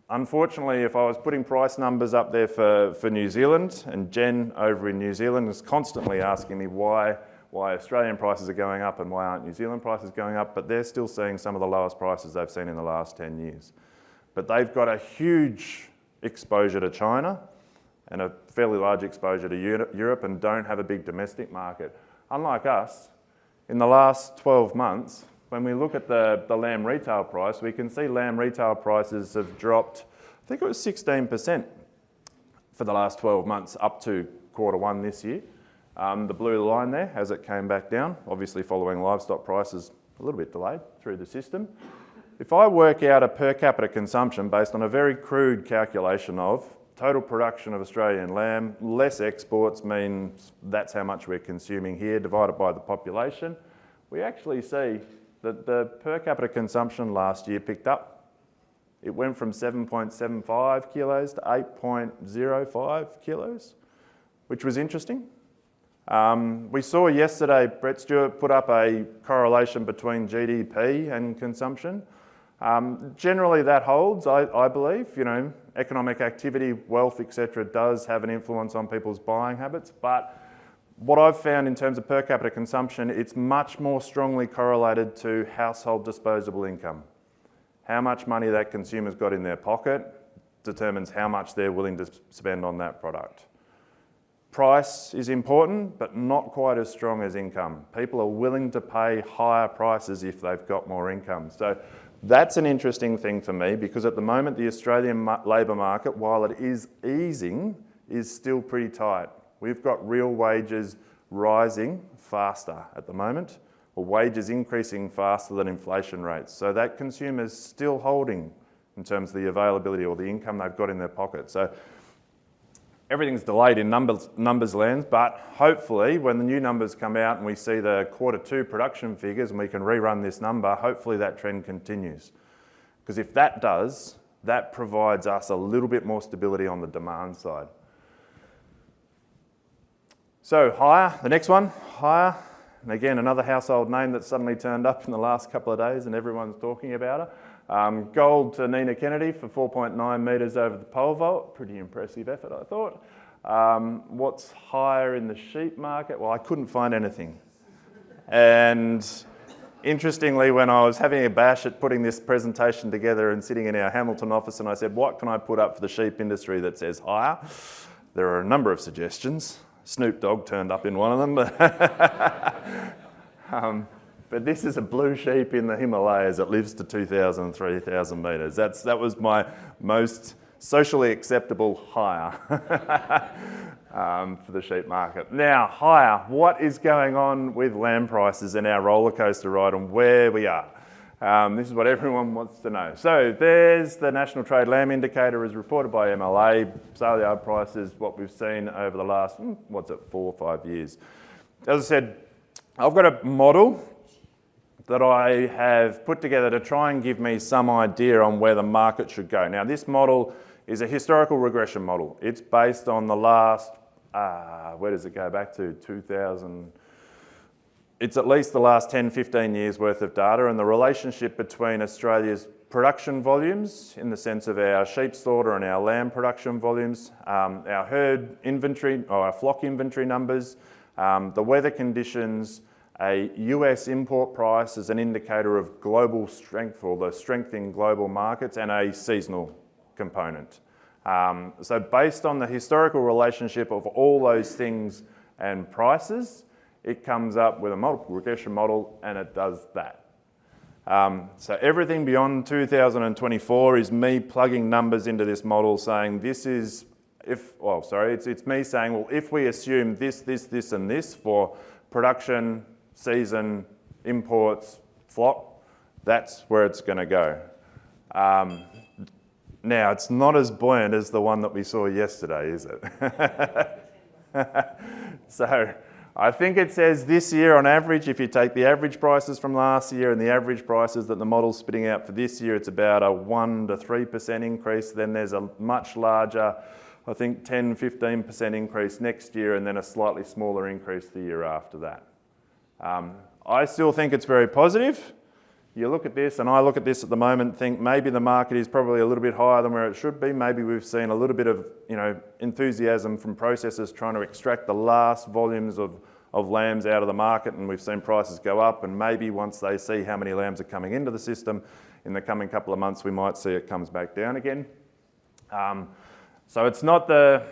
Unfortunately, if I was putting price numbers up there for New Zealand, and Jen over in New Zealand is constantly asking me why Australian prices are going up and why aren't New Zealand prices going up, but they're still seeing some of the lowest prices they've seen in the last 10 years. But they've got a huge exposure to China and a fairly large exposure to Europe and don't have a big domestic market. Unlike us, in the last 12 months, when we look at the lamb retail price, we can see lamb retail prices have dropped, I think it was 16% for the last 12 months up to Q1 this year. The blue line there as it came back down, obviously following livestock prices a little bit delayed through the system. If I work out a per capita consumption based on a very crude calculation of total production of Australian lamb, less exports means that's how much we're consuming here divided by the population, we actually see that the per capita consumption last year picked up It went from 7.75 kilos to 8.05 kilos, which was interesting. We saw yesterday, Brett Stewart put up a correlation between GDP and consumption. Generally that holds, I believe. You know, economic activity, wealth, etc. does have an influence on people's buying habits, but what I've found in terms of per capita consumption, it's much more strongly correlated to household disposable income. How much money that consumer's got in their pocket determines how much they're willing to spend on that product. Price is important, but not quite as strong as income. People are willing to pay higher prices if they've got more income. So that's an interesting thing for me, because at the moment the Australian labour market, while it is easing, is still pretty tight. We've got real wages rising faster at the moment, or wages increasing faster than inflation rates. So that consumer's still holding in terms of the availability or the income they've got in their pocket. So everything's delayed in numbers lands, but hopefully when the new numbers come out and we see the Q2 production figures and we can rerun this number, hopefully that trend continues. Because if that does, that provides us a little bit more stability on the demand side. So hire, the next one, hire. And again, another household name that's suddenly turned up in the last couple of days and everyone's talking about her. Gold to Nina Kennedy for 4.9 metres over the pole vault. Pretty impressive effort, I thought. What's higher in the sheep market? Well, I couldn't find anything. And interestingly, when I was having a bash at putting this presentation together and sitting in our Hamilton office, and I said, what can I put up for the sheep industry that says higher? There are a number of suggestions. Snoop Dogg turned up in one of them. But this is a blue sheep in the Himalayas that lives to 2,000, 3,000 metres. That was my most socially acceptable hire for the sheep market. Now, hire. What is going on with lamb prices in our roller coaster ride and where we are? This is what everyone wants to know. So there's the National Trade Lamb Indicator as reported by MLA. Sale yard prices, what we've seen over the last, 4 or 5 years. As I said, I've got a model that I have put together to try and give me some idea on where the market should go. Now, this model is a historical regression model. It's based on the last, where does it go back to? 2000. It's at least the last 10, 15 years worth of data, and the relationship between Australia's production volumes in the sense of our sheep slaughter and our lamb production volumes, our herd inventory or our flock inventory numbers, the weather conditions, a US import price as an indicator of global strength or the strength in global markets, and a seasonal component. So based on the historical relationship of all those things and prices, it comes up with a multiple regression model and it does that. So everything beyond 2024 is me plugging numbers into this model saying this is, it's me saying, well, if we assume this, this and this for production, season, imports, flock, that's where it's going to go. Now, it's not as buoyant as the one that we saw yesterday, is it? So I think it says this year on average, if you take the average prices from last year and the average prices that the model's spitting out for this year, it's about a 1 to 3% increase. Then there's a much larger, I think 10, 15% increase next year, and then a slightly smaller increase the year after that. I still think it's very positive. You look at this, and I look at this at the moment and think maybe the market is probably a little bit higher than where it should be. Maybe we've seen a little bit of enthusiasm from processors trying to extract the last volumes of lambs out of the market, and we've seen prices go up, and maybe once they see how many lambs are coming into the system in the coming couple of months, we might see it comes back down again. So it's not the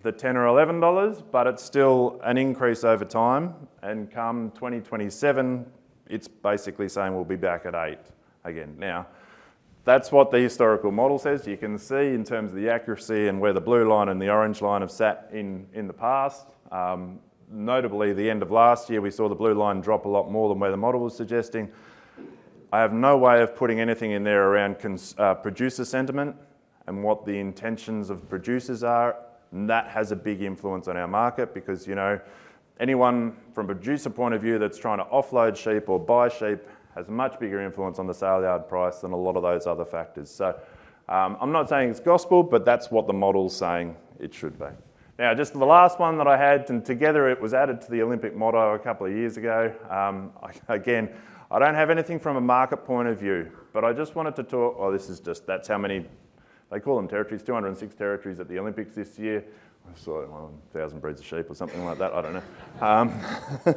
$10 or $11, but it's still an increase over time, and come 2027, it's basically saying we'll be back at 8 again. Now, that's what the historical model says. You can see in terms of the accuracy and where the blue line and the orange line have sat in the past. Notably, the end of last year, we saw the blue line drop a lot more than where the model was suggesting. I have no way of putting anything in there around producer sentiment and what the intentions of producers are. And that has a big influence on our market because, anyone from a producer point of view that's trying to offload sheep or buy sheep has a much bigger influence on the sale yard price than a lot of those other factors. So I'm not saying it's gospel, but that's what the model's saying it should be. Now, just the last one that I had, and together it was added to the Olympic motto a couple of years ago. Again, I don't have anything from a market point of view, but I just wanted to talk, that's how many, they call them territories, 206 territories at the Olympics this year. I saw 1,000 breeds of sheep or something like that, I don't know.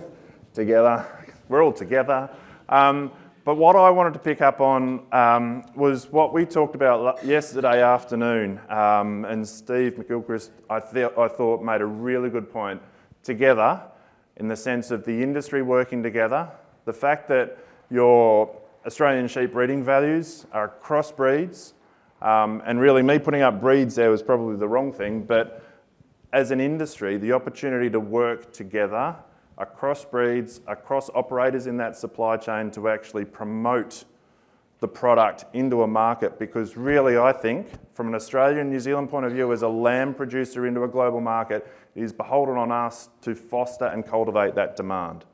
Together, we're all together. But what I wanted to pick up on was what we talked about yesterday afternoon, and Steve McEachern, I thought made a really good point. Together, in the sense of the industry working together, the fact that your Australian sheep breeding values are crossbreeds, and really me putting up breeds there was probably the wrong thing, but as an industry, the opportunity to work together across breeds, across operators in that supply chain to actually promote the product into a market, because really I think from an Australian New Zealand point of view as a lamb producer into a global market, it is beholden on us to foster and cultivate that demand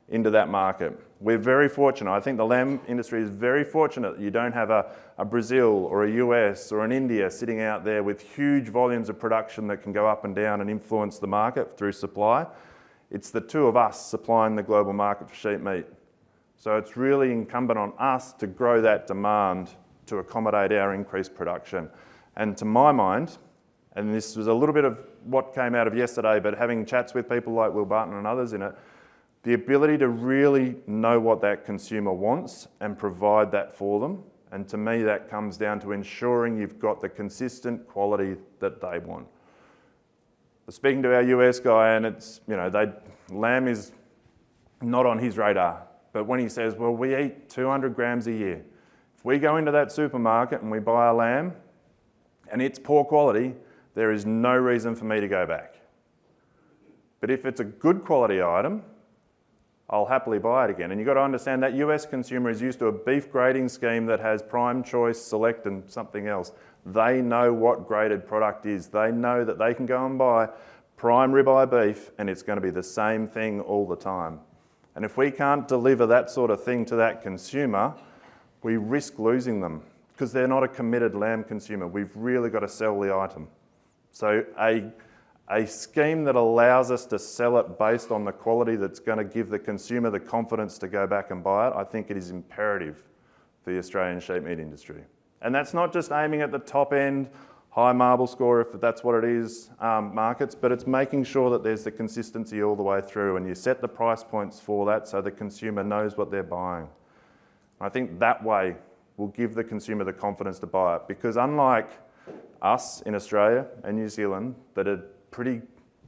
into that market. We're very fortunate. I think the lamb industry is very fortunate that you don't have a Brazil or a US or an India sitting out there with huge volumes of production that can go up and down and influence the market through supply. It's the two of us supplying the global market for sheep meat. So it's really incumbent on us to grow that demand to accommodate our increased production. And to my mind, and this was a little bit of what came out of yesterday, but having chats with people like Will Barton and others in it, the ability to really know what that consumer wants and provide that for them. And to me, that comes down to ensuring you've got the consistent quality that they want. Speaking to our US guy, and it's, lamb is not on his radar. But when he says, well, we eat 200 grams a year. If we go into that supermarket and we buy a lamb and it's poor quality, there is no reason for me to go back. But if it's a good quality item, I'll happily buy it again. And you've got to understand that US consumer is used to a beef grading scheme that has prime, choice, select and something else. They know what graded product is. They know that they can go and buy prime ribeye beef and it's going to be the same thing all the time. And if we can't deliver that sort of thing to that consumer, we risk losing them because they're not a committed lamb consumer. We've really got to sell the item. So a scheme that allows us to sell it based on the quality that's going to give the consumer the confidence to go back and buy it, I think it is imperative for the Australian sheep meat industry. And that's not just aiming at the top end, high marble score, if that's what it is, markets, but it's making sure that there's the consistency all the way through and you set the price points for that so the consumer knows what they're buying. I think that way will give the consumer the confidence to buy it, because unlike us in Australia and New Zealand that are pretty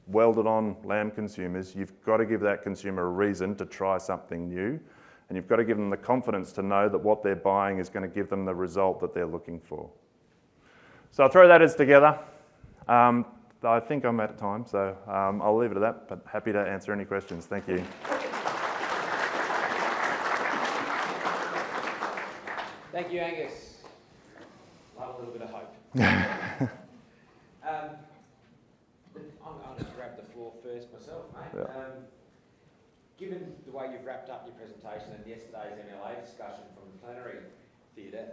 welded on lamb consumers, you've got to give that consumer a reason to try something new, and you've got to give them the confidence to know that what they're buying is going to give them the result that they're looking for. So I'll throw that as together. I think I'm out of time, so I'll leave it at that, but happy to answer any questions. Thank you. Thank you, Angus. Love a little bit of hope. I'm going to grab the floor first myself, mate. Yeah. Given the way you've wrapped up your presentation and yesterday's MLA discussion from the plenary theatre,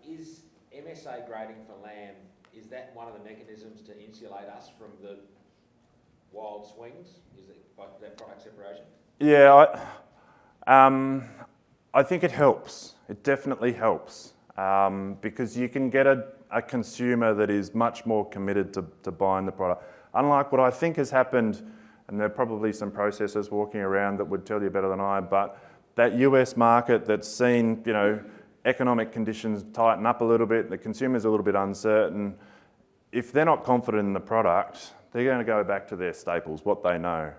is MSA grading for lamb, is that one of the mechanisms to insulate us from the wild swings? Is it like that product separation? Yeah, I think it helps. It definitely helps because you can get a consumer that is much more committed to buying the product. Unlike what I think has happened, and there are probably some processors walking around that would tell you better than I, but that US market that's seen, economic conditions tighten up a little bit, the consumer's a little bit uncertain. If they're not confident in the product, they're going to go back to their staples, what they know.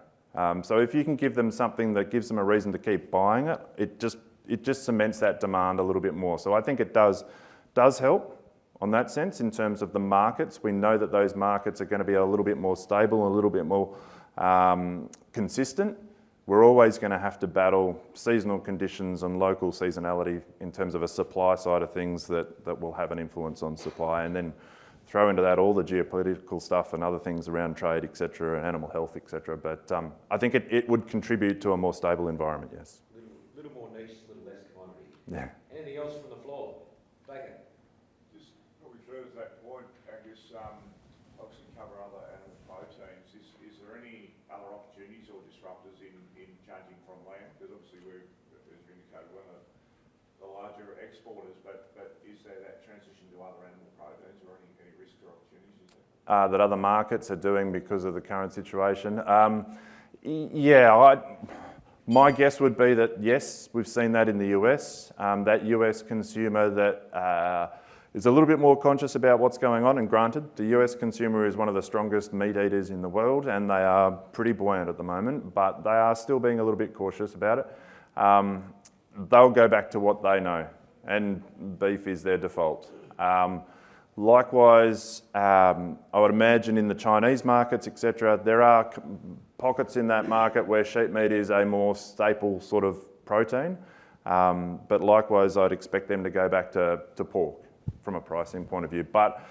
So if you can give them something that gives them a reason to keep buying it, it just cements that demand a little bit more. So I think it does help on that sense in terms of the markets. We know that those markets are going to be a little bit more stable, a little bit more consistent. We're always going to have to battle seasonal conditions and local seasonality in terms of a supply side of things that will have an influence on supply, and then throw into that all the geopolitical stuff and other things around trade, etc., and animal health, etc. But I think it would contribute to a more stable environment, yes. A little more niche, a little less commodity. Yeah. Anything else from the floor? Baker. Just probably further to that point, Angus, obviously cover other animal proteins. Is there any other opportunities or disruptors in changing from lamb? Because obviously we're, as you indicated, one of the larger exporters, but is there that transition to other animal proteins or any risks or opportunities there? That other markets are doing because of the current situation? My guess would be that yes, we've seen that in the US. That US consumer that is a little bit more conscious about what's going on, and granted, the US consumer is one of the strongest meat eaters in the world and they are pretty buoyant at the moment, but they are still being a little bit cautious about it. They'll go back to what they know, and beef is their default. Likewise, I would imagine in the Chinese markets, etc., there are pockets in that market where sheep meat is a more staple sort of protein, but likewise I'd expect them to go back to pork from a pricing point of view. But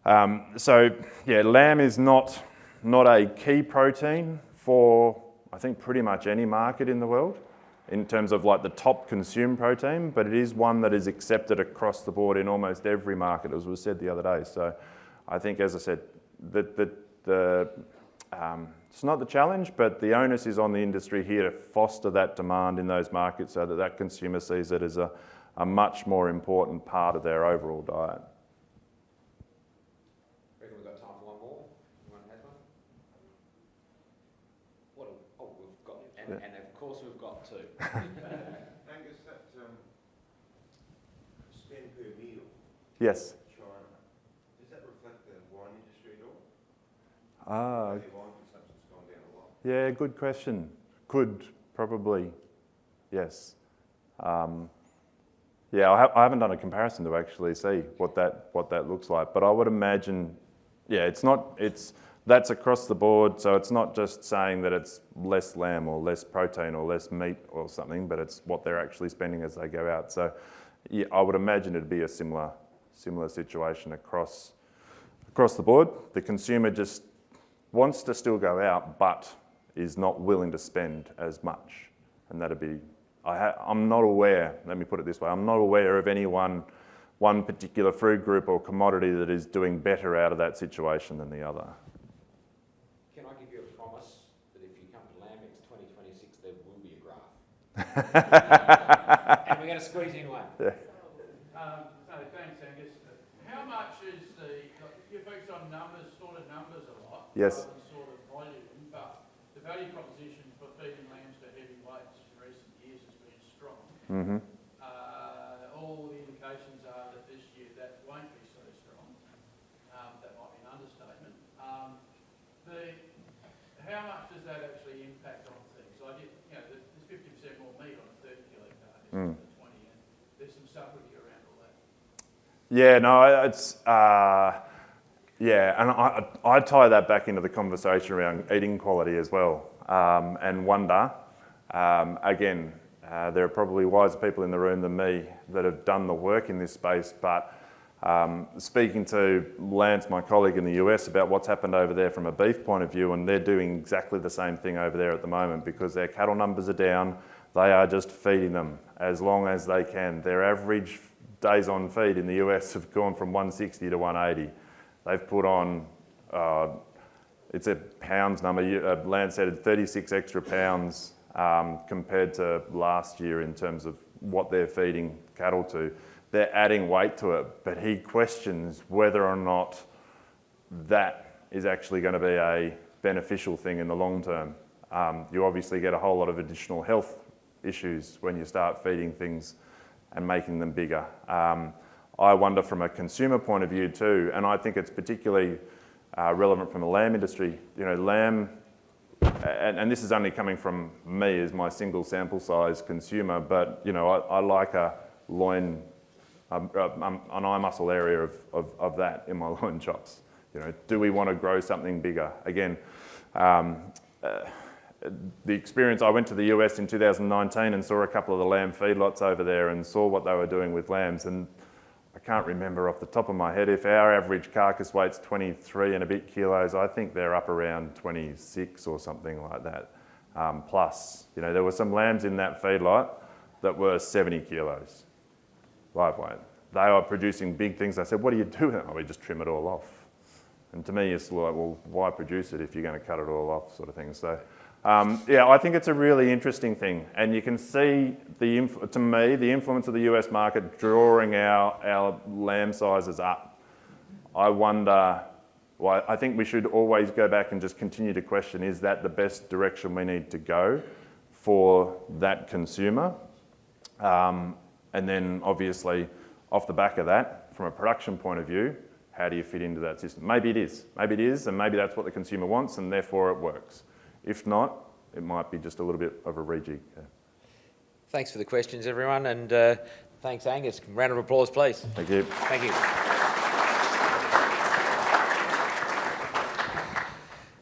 lamb is not a key protein for, I think, pretty much any market in the world in terms of like the top consumed protein, but it is one that is accepted across the board in almost every market, as was said the other day. So I think, as I said, it's not the challenge, but the onus is on the industry here to foster that demand in those markets so that that consumer sees it as a much more important part of their overall diet. I reckon we've got time for one more. Anyone has one? We've got, and of course we've got two. Angus, that spend per meal Yes. in China, does that reflect the wine industry at all? Ah, The wine consumption's gone down a lot. yeah, good question. Could probably, yes. I haven't done a comparison to actually see what that looks like, but I would imagine, that's across the board, so it's not just saying that it's less lamb or less protein or less meat or something, but it's what they're actually spending as they go out. So yeah, I would imagine it'd be a similar situation across the board. The consumer just wants to still go out, but is not willing to spend as much, and that'd be. I'm not aware, let me put it this way, I'm not aware of any one particular food group or commodity that is doing better out of that situation than the other. Can I give you a promise that if you come to LambEx 2026, there will be a graph? And we're going to squeeze in one. Yeah. Thanks, Angus. How much is you focus on numbers, sort of numbers a lot, Yes. rather than sort of volume, but the value proposition for feeding lambs to heavy weights in recent years has been strong. Mm-hmm. All the indications are that this year that won't be so strong. That might be an understatement. How much does that actually impact on things? Like, there's 50% more meat on a 30 kilo carcass than the 20, and there's some subtlety around all that. Yeah, no, it's and I tie that back into the conversation around eating quality as well, and wonder. Again, there are probably wiser people in the room than me that have done the work in this space, but speaking to Lance, my colleague in the US, about what's happened over there from a beef point of view, and they're doing exactly the same thing over there at the moment because their cattle numbers are down. They are just feeding them as long as they can. Their average days on feed in the US have gone from 160 to 180. They've put on, it's a pounds number, Lance said 36 extra pounds compared to last year in terms of what they're feeding cattle to. They're adding weight to it, but he questions whether or not that is actually going to be a beneficial thing in the long term. You obviously get a whole lot of additional health issues when you start feeding things and making them bigger. I wonder from a consumer point of view too, and I think it's particularly relevant from the lamb industry. Lamb, and this is only coming from me as my single sample size consumer, but I like a loin, an eye muscle area of that in my loin chops. Do we want to grow something bigger? Again, the experience, I went to the US in 2019 and saw a couple of the lamb feedlots over there and saw what they were doing with lambs, and I can't remember off the top of my head, if our average carcass weight's 23 and a bit kilos, I think they're up around 26 or something like that. Plus, there were some lambs in that feedlot that were 70 kilos live weight. they are producing big things. I said, what do you do with it? Oh, we just trim it all off. And to me, it's like, well, why produce it if you're going to cut it all off, sort of thing. So, yeah, I think it's a really interesting thing. And you can see, to me, the influence of the US market drawing our lamb sizes up. I wonder, well, I think we should always go back and just continue to question, is that the best direction we need to go for that consumer? And then, obviously, off the back of that, from a production point of view, how do you fit into that system? Maybe it is, and maybe that's what the consumer wants, and therefore it works. If not, it might be just a little bit of a rejig. Yeah. Thanks for the questions, everyone, and thanks, Angus. Round of applause, please. Thank you. Thank you.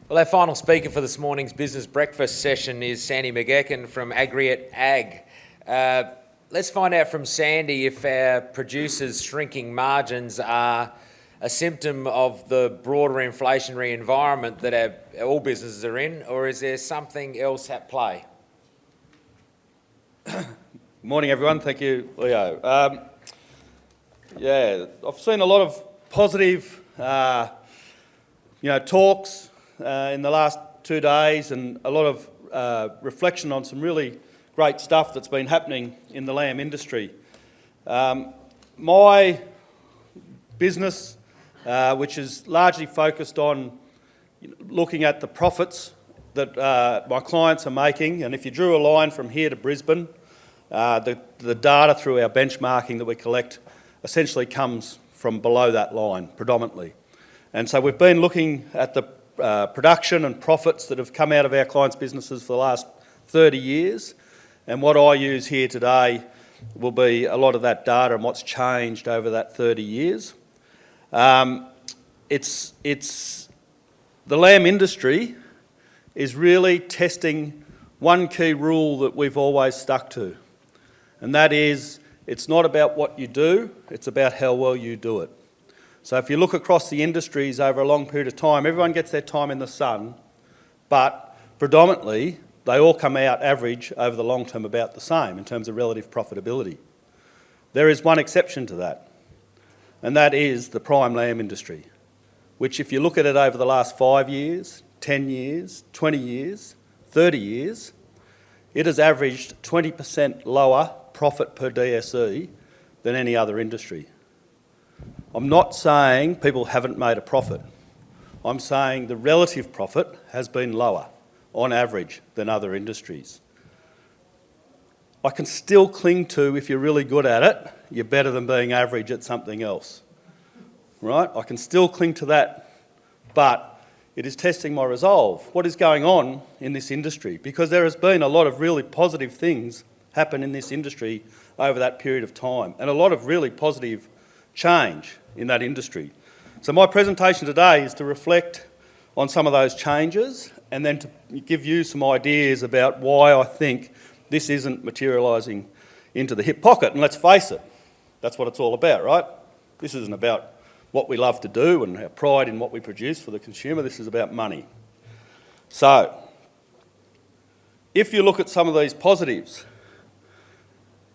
Well, our final speaker for this morning's business breakfast session is Sandy McEachern from Aggregate Ag. Let's find out from Sandy if our producers' shrinking margins are a symptom of the broader inflationary environment that all businesses are in, or is there something else at play? Morning, everyone. Thank you, Leo. Yeah, I've seen a lot of positive, talks in the last 2 days, and a lot of reflection on some really great stuff that's been happening in the lamb industry. My business, which is largely focused on looking at the profits that my clients are making, and if you drew a line from here to Brisbane, the data through our benchmarking that we collect essentially comes from below that line predominantly. And so we've been looking at the production and profits that have come out of our clients' businesses for the last 30 years, and what I use here today will be a lot of that data and what's changed over that 30 years. It's the lamb industry is really testing one key rule that we've always stuck to, and that is it's not about what you do, it's about how well you do it. So if you look across the industries over a long period of time, everyone gets their time in the sun, but predominantly they all come out average over the long term about the same in terms of relative profitability. There is one exception to that, and that is the prime lamb industry, which if you look at it over the last 5 years, 10 years, 20 years, 30 years, it has averaged 20% lower profit per DSE than any other industry. I'm not saying people haven't made a profit. I'm saying the relative profit has been lower on average than other industries. I can still cling to, if you're really good at it, you're better than being average at something else, right? I can still cling to that, but it is testing my resolve. What is going on in this industry? Because there has been a lot of really positive things happen in this industry over that period of time, and a lot of really positive change in that industry. So my presentation today is to reflect on some of those changes and then to give you some ideas about why I think this isn't materialising into the hip pocket. And let's face it, that's what it's all about, right? This isn't about what we love to do and our pride in what we produce for the consumer. This is about money. So, if you look at some of these positives,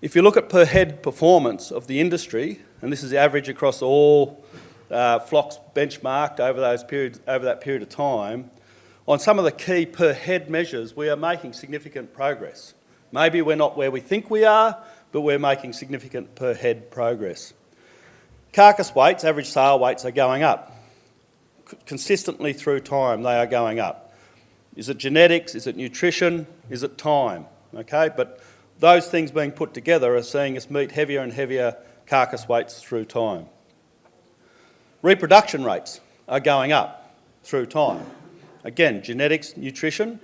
if you look at per head performance of the industry, and this is the average across all flocks benchmarked over that period of time, on some of the key per head measures, we are making significant progress. Maybe we're not where we think we are, but we're making significant per head progress. Carcass weights, average sale weights, are going up. Consistently through time, they are going up. Is it genetics? Is it nutrition? Is it time? Okay, but those things being put together are seeing us meet heavier and heavier carcass weights through time. Reproduction rates are going up through time. Again, genetics, nutrition,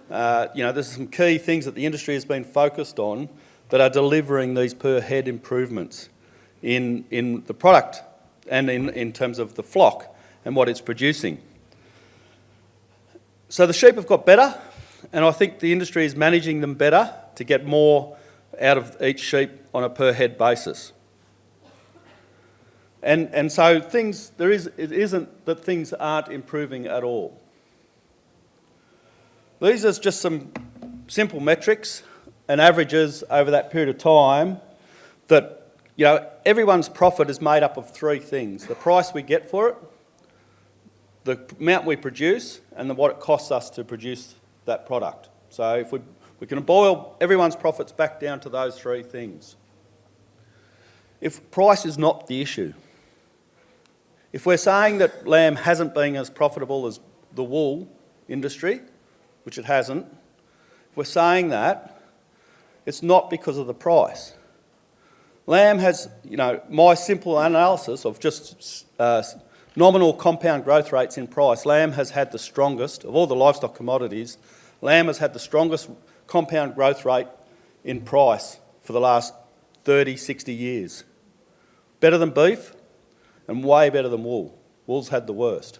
there's some key things that the industry has been focused on that are delivering these per head improvements in the product and in terms of the flock and what it's producing. So the sheep have got better, and I think the industry is managing them better to get more out of each sheep on a per head basis. And so it isn't that things aren't improving at all. These are just some simple metrics and averages over that period of time that You know, everyone's profit is made up of three things: the price we get for it, the amount we produce, and what it costs us to produce that product. So if we can boil everyone's profits back down to those three things. If price is not the issue, if we're saying that lamb hasn't been as profitable as the wool industry, which it hasn't, if we're saying that, it's not because of the price. Lamb has, you know, my simple analysis of just nominal compound growth rates in price, lamb has had the strongest, of all the livestock commodities, lamb has had the strongest compound growth rate in price for the last 30, 60 years. Better than beef and way better than wool. Wool's had the worst.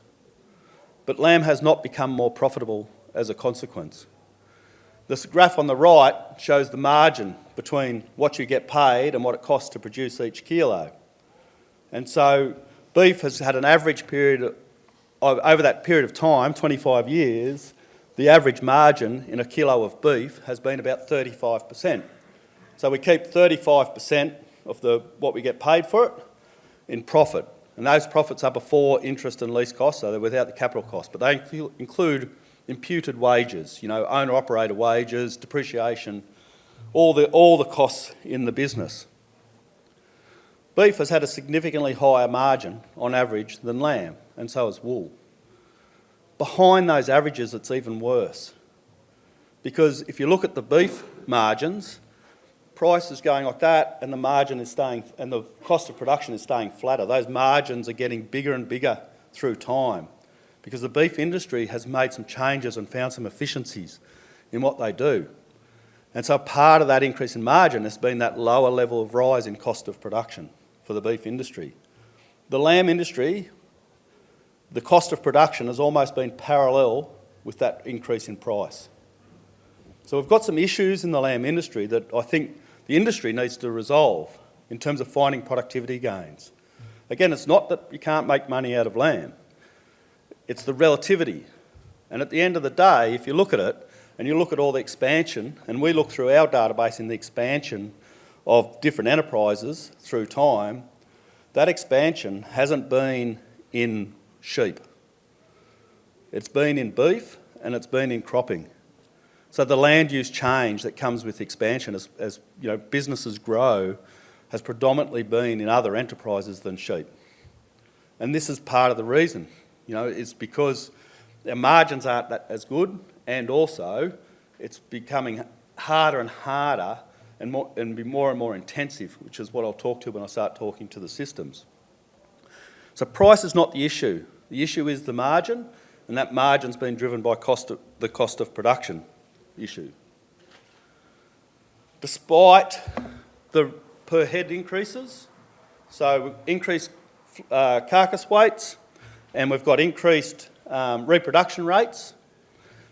But lamb has not become more profitable as a consequence. This graph on the right shows the margin between what you get paid and what it costs to produce each kilo. And so beef has had an average period of, over that period of time, 25 years, the average margin in a kilo of beef has been about 35%. So we keep 35% of what we get paid for it in profit. And those profits are before interest and lease costs, so they're without the capital cost. But they include imputed wages, you know, owner-operator wages, depreciation, all the costs in the business. Beef has had a significantly higher margin on average than lamb, and so has wool. Behind those averages, it's even worse. Because if you look at the beef margins, price is going like that, and the margin is staying, and the cost of production is staying flatter. Those margins are getting bigger and bigger through time, because the beef industry has made some changes and found some efficiencies in what they do. And so part of that increase in margin has been that lower level of rise in cost of production for the beef industry. The lamb industry, the cost of production has almost been parallel with that increase in price. So we've got some issues in the lamb industry that I think the industry needs to resolve in terms of finding productivity gains. Again, it's not that you can't make money out of lamb. It's the relativity. And at the end of the day, if you look at it, and you look at all the expansion, and we look through our database in the expansion of different enterprises through time, that expansion hasn't been in sheep. It's been in beef and it's been in cropping. So the land use change that comes with expansion as you know, businesses grow has predominantly been in other enterprises than sheep. And this is part of the reason. You know, it's because their margins aren't as good, and also it's becoming harder and harder and more and more intensive, which is what I'll talk to when I start talking to the systems. So price is not the issue. The issue is the margin, and that margin's been driven by the cost of production issue. Despite the per head increases, so increased carcass weights, and we've got increased reproduction rates.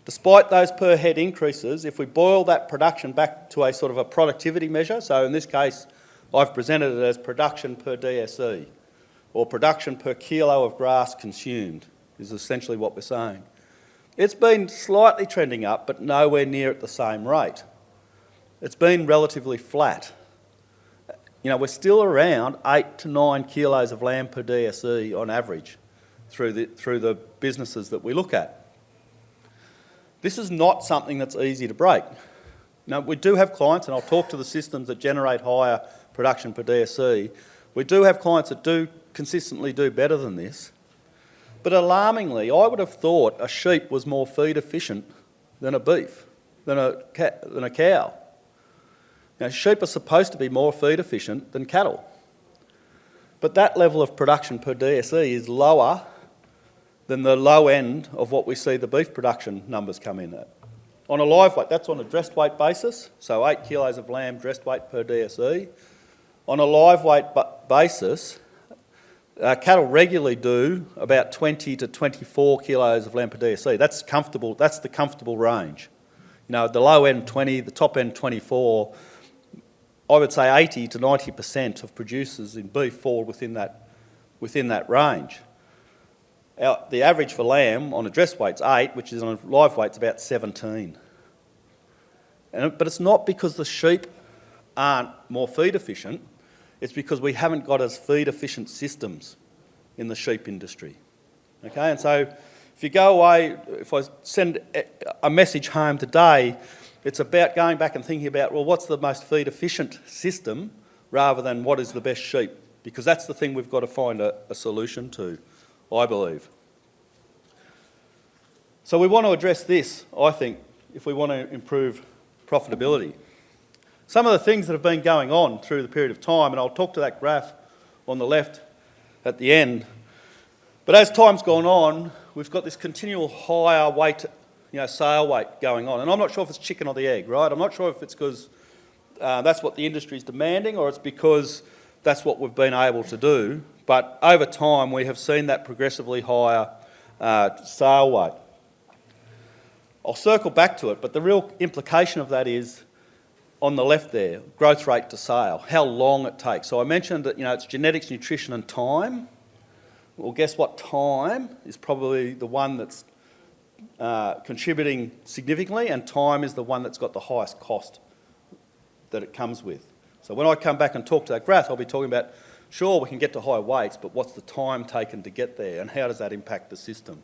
Despite those per head increases, if we boil that production back to a sort of a productivity measure, so in this case I've presented it as production per DSE, or production per kilo of grass consumed, is essentially what we're saying. It's been slightly trending up, but nowhere near at the same rate. It's been relatively flat. You know, we're still around 8 to 9 kilos of lamb per DSE on average through the businesses that we look at. This is not something that's easy to break. Now, we do have clients, and I'll talk to the systems that generate higher production per DSE. We do have clients that do consistently do better than this. But alarmingly, I would have thought a sheep was more feed efficient than a beef, than a cow. Now, sheep are supposed to be more feed efficient than cattle. But that level of production per DSE is lower than the low end of what we see the beef production numbers come in at. On a live weight, that's on a dressed weight basis, so 8 kilos of lamb dressed weight per DSE. On a live weight basis, cattle regularly do about 20 to 24 kilos of lamb per DSE. That's comfortable. That's the comfortable range. You know, the low end 20, the top end 24. I would say 80 to 90% of producers in beef fall within that range. The average for lamb on a dress weight's 8, which is on a live weight's about 17. But it's not because the sheep aren't more feed efficient. it's because we haven't got as feed-efficient systems in the sheep industry. Okay, and so if you go away, if I send a message home today, it's about going back and thinking about, well, what's the most feed-efficient system rather than what is the best sheep? Because that's the thing we've got to find a solution to, I believe. So we want to address this, I think, if we want to improve profitability. Some of the things that have been going on through the period of time, and I'll talk to that graph on the left at the end, but as time's gone on, we've got this continual higher weight, sale weight going on. And I'm not sure if it's chicken or the egg, right? I'm not sure if it's because that's what the industry is demanding or it's because that's what we've been able to do. But over time, we have seen that progressively higher sale weight. I'll circle back to it, but the real implication of that is on the left there, growth rate to sale, how long it takes. So I mentioned that, it's genetics, nutrition and time. Well, guess what? Time is probably the one that's contributing significantly, and time is the one that's got the highest cost that it comes with. So when I come back and talk to that graph, I'll be talking about, sure, we can get to high weights, but what's the time taken to get there, and how does that impact the system?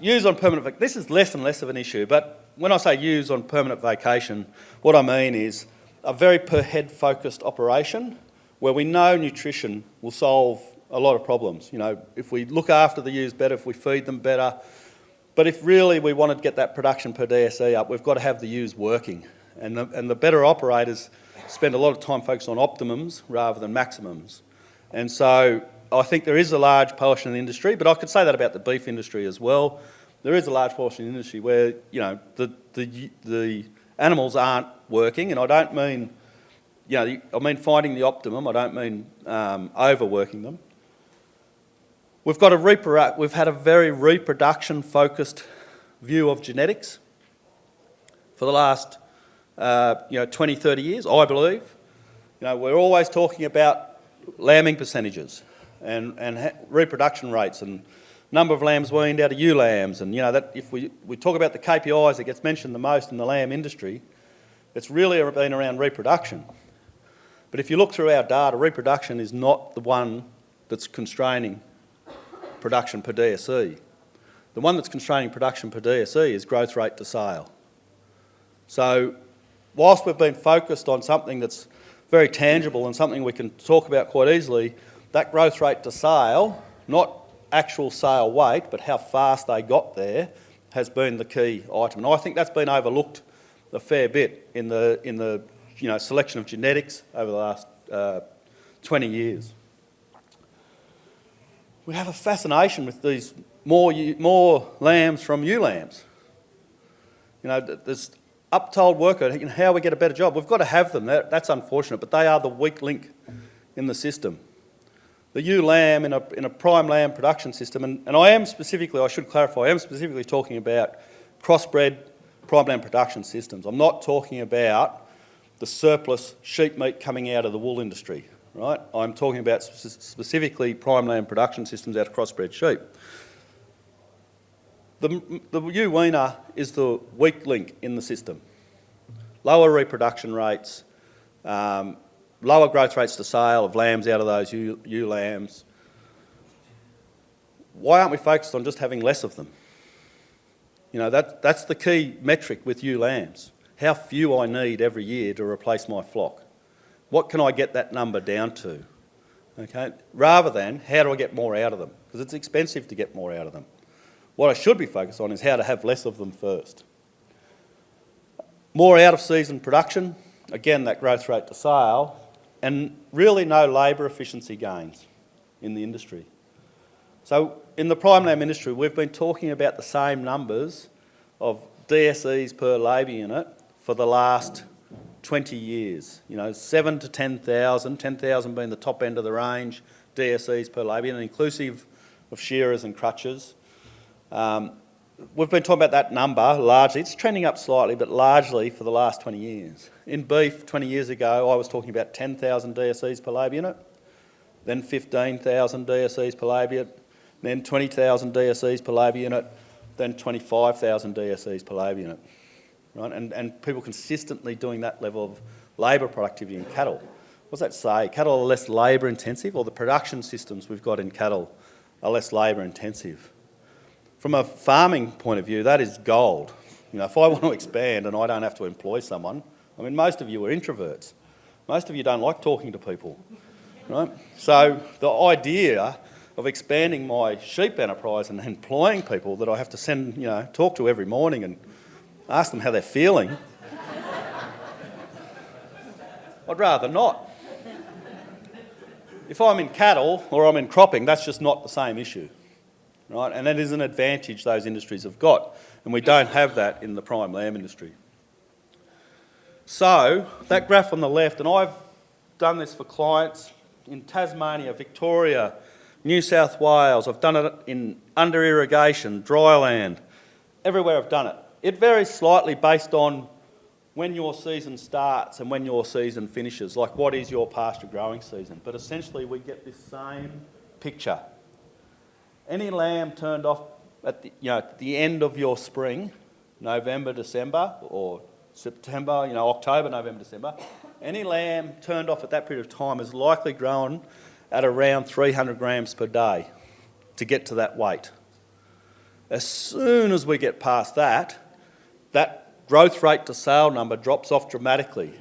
Use on permanent vacation. This is less and less of an issue, but when I say use on permanent vacation, what I mean is a very per head focused operation where we know nutrition will solve a lot of problems. If we look after the ewes better, if we feed them better, but if really we want to get that production per DSE up, we've got to have the ewes working. And the better operators spend a lot of time focused on optimums rather than maximums. And so I think there is a large portion of the industry, but I could say that about the beef industry as well. There is a large portion of the industry where, the animals aren't working, and I don't mean, I mean finding the optimum, I don't mean overworking them. We've had a very reproduction-focused view of genetics for the last 20, 30 years, I believe. We're always talking about lambing percentages and reproduction rates and number of lambs weaned out of ewe lambs, and that if we talk about the KPIs that gets mentioned the most in the lamb industry, it's really been around reproduction. But if you look through our data, reproduction is not the one that's constraining production per DSE. The one that's constraining production per DSE is growth rate to sale. So whilst we've been focused on something that's very tangible and something we can talk about quite easily, that growth rate to sale, not actual sale weight, but how fast they got there, has been the key item. And I think that's been overlooked a fair bit in the selection of genetics over the last 20 years. We have a fascination with these more lambs from ewe lambs. There's uptold worker, how we get a better job. We've got to have them. That's unfortunate, but they are the weak link in the system. The ewe lamb in a prime lamb production system, and I should clarify, I am specifically talking about crossbred prime lamb production systems. I'm not talking about the surplus sheep meat coming out of the wool industry, right? I'm talking about specifically prime lamb production systems out of crossbred sheep. The ewe weaner is the weak link in the system. Lower reproduction rates, lower growth rates to sale of lambs out of those ewe lambs. Why aren't we focused on just having less of them? That's the key metric with ewe lambs. How few I need every year to replace my flock. What can I get that number down to? Okay, rather than how do I get more out of them? Because it's expensive to get more out of them. What I should be focused on is how to have less of them first. More out-of-season production, again, that growth rate to sale, and really no labour efficiency gains in the industry. So in the prime lamb industry, we've been talking about the same numbers of DSEs per labour unit for the last 20 years. 7 to 10,000, 10,000 being the top end of the range, DSEs per labour unit, inclusive of shearers and crutches. We've been talking about that number largely. It's trending up slightly, but largely for the last 20 years. In beef, 20 years ago, I was talking about 10,000 DSEs per labour unit, then 15,000 DSEs per labour unit, then 20,000 DSEs per labour unit, then 25,000 DSEs per labour unit. Right? And people consistently doing that level of labour productivity in cattle. What's that say? Cattle are less labour intensive, or the production systems we've got in cattle are less labour intensive. From a farming point of view, that is gold. You know, if I want to expand and I don't have to employ someone, I mean, most of you are introverts. Most of you don't like talking to people, right? So the idea of expanding my sheep enterprise and employing people that I have to send, you know, talk to every morning and ask them how they're feeling, I'd rather not. If I'm in cattle or I'm in cropping, that's just not the same issue, right? And that is an advantage those industries have got, and we don't have that in the prime lamb industry. So that graph on the left, and I've done this for clients in Tasmania, Victoria, New South Wales. I've done it in under irrigation, dry land, everywhere I've done it. It varies slightly based on when your season starts and when your season finishes, like what is your pasture growing season. But essentially we get this same picture. Any lamb turned off at the end of your spring, November, December, or September, October, November, December, any lamb turned off at that period of time is likely grown at around 300 grams per day to get to that weight. As soon as we get past that, that growth rate to sale number drops off dramatically.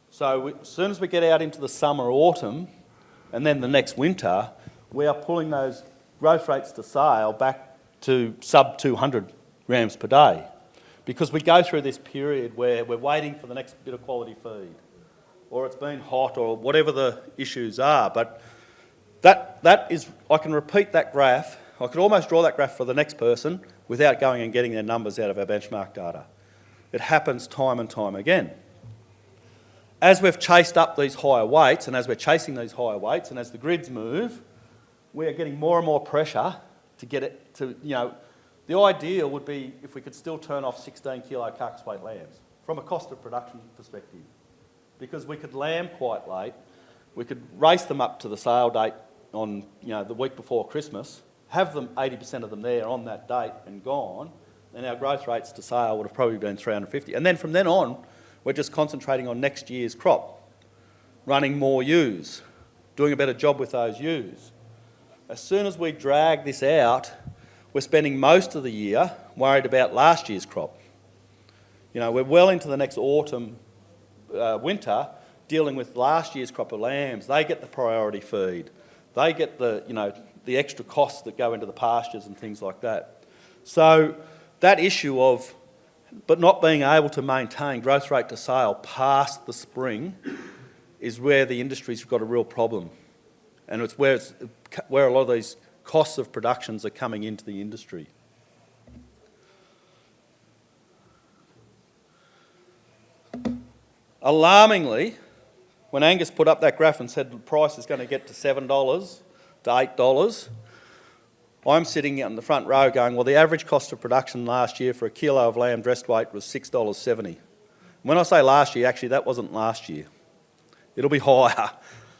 So as soon as we get out into the summer, autumn, and then the next winter, we are pulling those growth rates to sale back to sub 200 grams per day, because we go through this period where we're waiting for the next bit of quality feed, or it's been hot, or whatever the issues are. But that is, I can repeat that graph. I could almost draw that graph for the next person without going and getting their numbers out of our benchmark data. It happens time and time again. As we've chased up these higher weights, and as we're chasing these higher weights, and as the grids move, we are getting more and more pressure to get it to, the ideal would be if we could still turn off 16 kilo carcass weight lambs from a cost of production perspective, because we could lamb quite late, we could race them up to the sale date on, the week before Christmas, have them, 80% of them there on that date and gone, and our growth rates to sale would have probably been 350. And then from then on, we're just concentrating on next year's crop, running more ewes, doing a better job with those ewes. As soon as we drag this out, we're spending most of the year worried about last year's crop. We're well into the next autumn, winter, dealing with last year's crop of lambs. They get the priority feed. They get the extra costs that go into the pastures and things like that. So that issue of not being able to maintain growth rate to sale past the spring is where the industry's got a real problem. And it's where a lot of these costs of productions are coming into the industry. Alarmingly, when Angus put up that graph and said the price is going to get to $7 to $8, I'm sitting out in the front row going, well, the average cost of production last year for a kilo of lamb dressed weight was $6.70. When I say last year, actually that wasn't last year. It'll be higher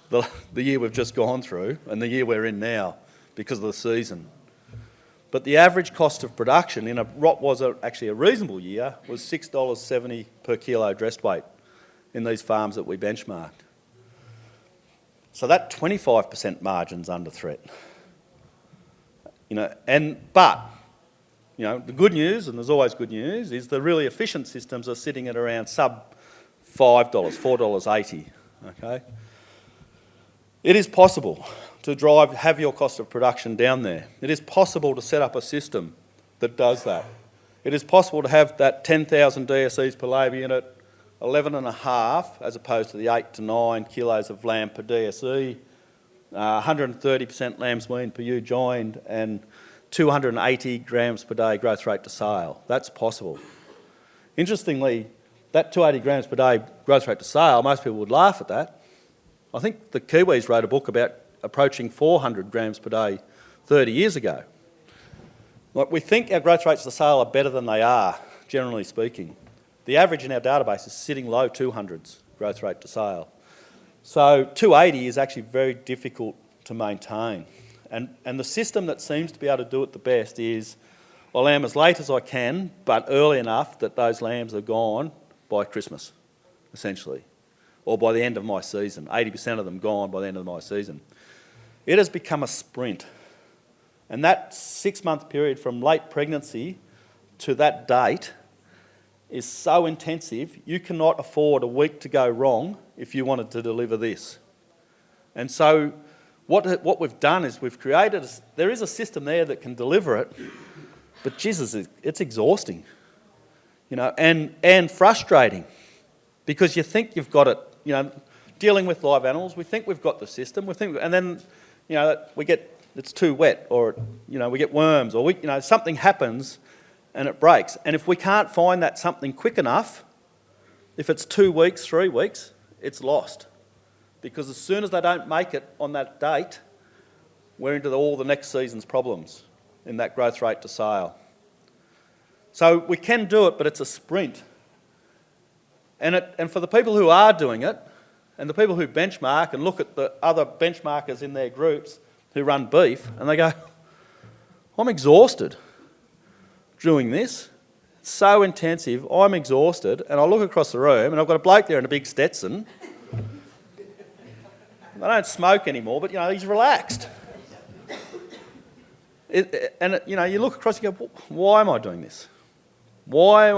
the year we've just gone through and the year we're in now because of the season. But the average cost of production in what was actually a reasonable year was $6.70 per kilo dressed weight in these farms that we benchmarked. So that 25% margin's under threat. The good news, and there's always good news, is the really efficient systems are sitting at around sub $5, $4.80, okay? It is possible to have your cost of production down there. It is possible to set up a system that does that. It is possible to have that 10,000 DSEs per labour unit, 11.5 as opposed to the 8 to 9 kilos of lamb per DSE, 130% lamb's wean per ewe joined, and 280 grams per day growth rate to sale. That's possible. Interestingly, that 280 grams per day growth rate to sale, most people would laugh at that. I think the Kiwis wrote a book about approaching 400 grams per day 30 years ago. We think our growth rates to sale are better than they are, generally speaking. The average in our database is sitting low 200s growth rate to sale. So 280 is actually very difficult to maintain. And the system that seems to be able to do it the best is I lamb as late as I can, but early enough that those lambs are gone by Christmas, essentially. or by the end of my season. 80% of them gone by the end of my season. It has become a sprint. And that 6-month period from late pregnancy to that date is so intensive, you cannot afford a week to go wrong if you wanted to deliver this. And so what we've done is we've created, there is a system there that can deliver it, but Jesus, it's exhausting, you know, and frustrating, because you think you've got it, you know, dealing with live animals, we think we've got the system, and then, you know, it's too wet, or, you know, we get worms, or something happens and it breaks. And if we can't find that something quick enough, if it's 2 weeks, 3 weeks, it's lost. Because as soon as they don't make it on that date, we're into all the next season's problems in that growth rate to sale. So we can do it, but it's a sprint. And for the people who are doing it, and the people who benchmark and look at the other benchmarkers in their groups who run beef, and they go, I'm exhausted doing this. It's so intensive, I'm exhausted. And I look across the room, and I've got a bloke there in a big Stetson. I don't smoke anymore, but, you know, he's relaxed. You look across and you go, why am I doing this? Why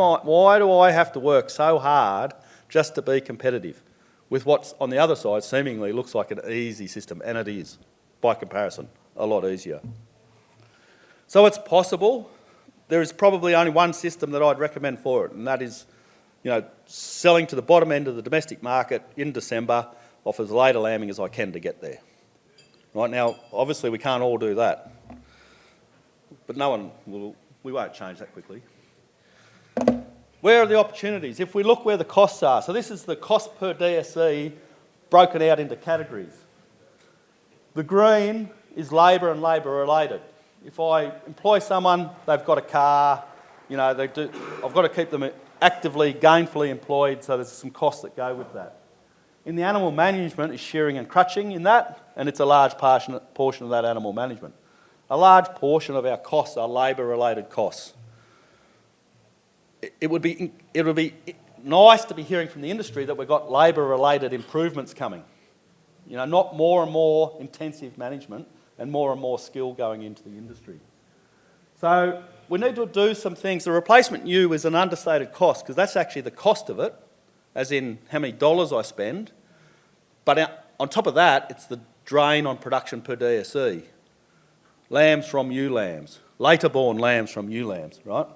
do I have to work so hard just to be competitive with what's on the other side seemingly looks like an easy system? And it is, by comparison, a lot easier. So it's possible. There is probably only one system that I'd recommend for it, and that is, you know, selling to the bottom end of the domestic market in December off as late a lambing as I can to get there. Right now, obviously we can't all do that, but we won't change that quickly. Where are the opportunities? If we look where the costs are, so this is the cost per DSE broken out into categories. The green is labour and labour related. If I employ someone, they've got a car, you know, I've got to keep them actively, gainfully employed, so there's some costs that go with that. In the animal management is shearing and crutching in that, and it's a large portion of that animal management. A large portion of our costs are labour-related costs. It would be nice to be hearing from the industry that we've got labour-related improvements coming. You know, not more and more intensive management and more skill going into the industry. So we need to do some things. The replacement new is an understated cost, because that's actually the cost of it, as in how many dollars I spend. But on top of that, it's the drain on production per DSE. Lambs from ewe lambs, later born lambs from ewe lambs, right?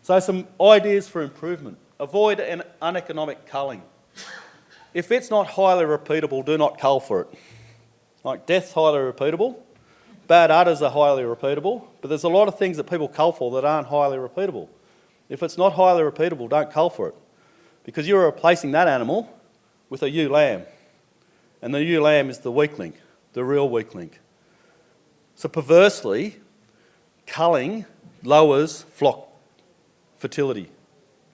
So some ideas for improvement. Avoid an uneconomic culling. If it's not highly repeatable, do not cull for it. Like death's highly repeatable, bad udders are highly repeatable, but there's a lot of things that people cull for that aren't highly repeatable. If it's not highly repeatable, don't cull for it, because you're replacing that animal with a ewe lamb, and the ewe lamb is the weak link, the real weak link. So perversely, culling lowers flock fertility,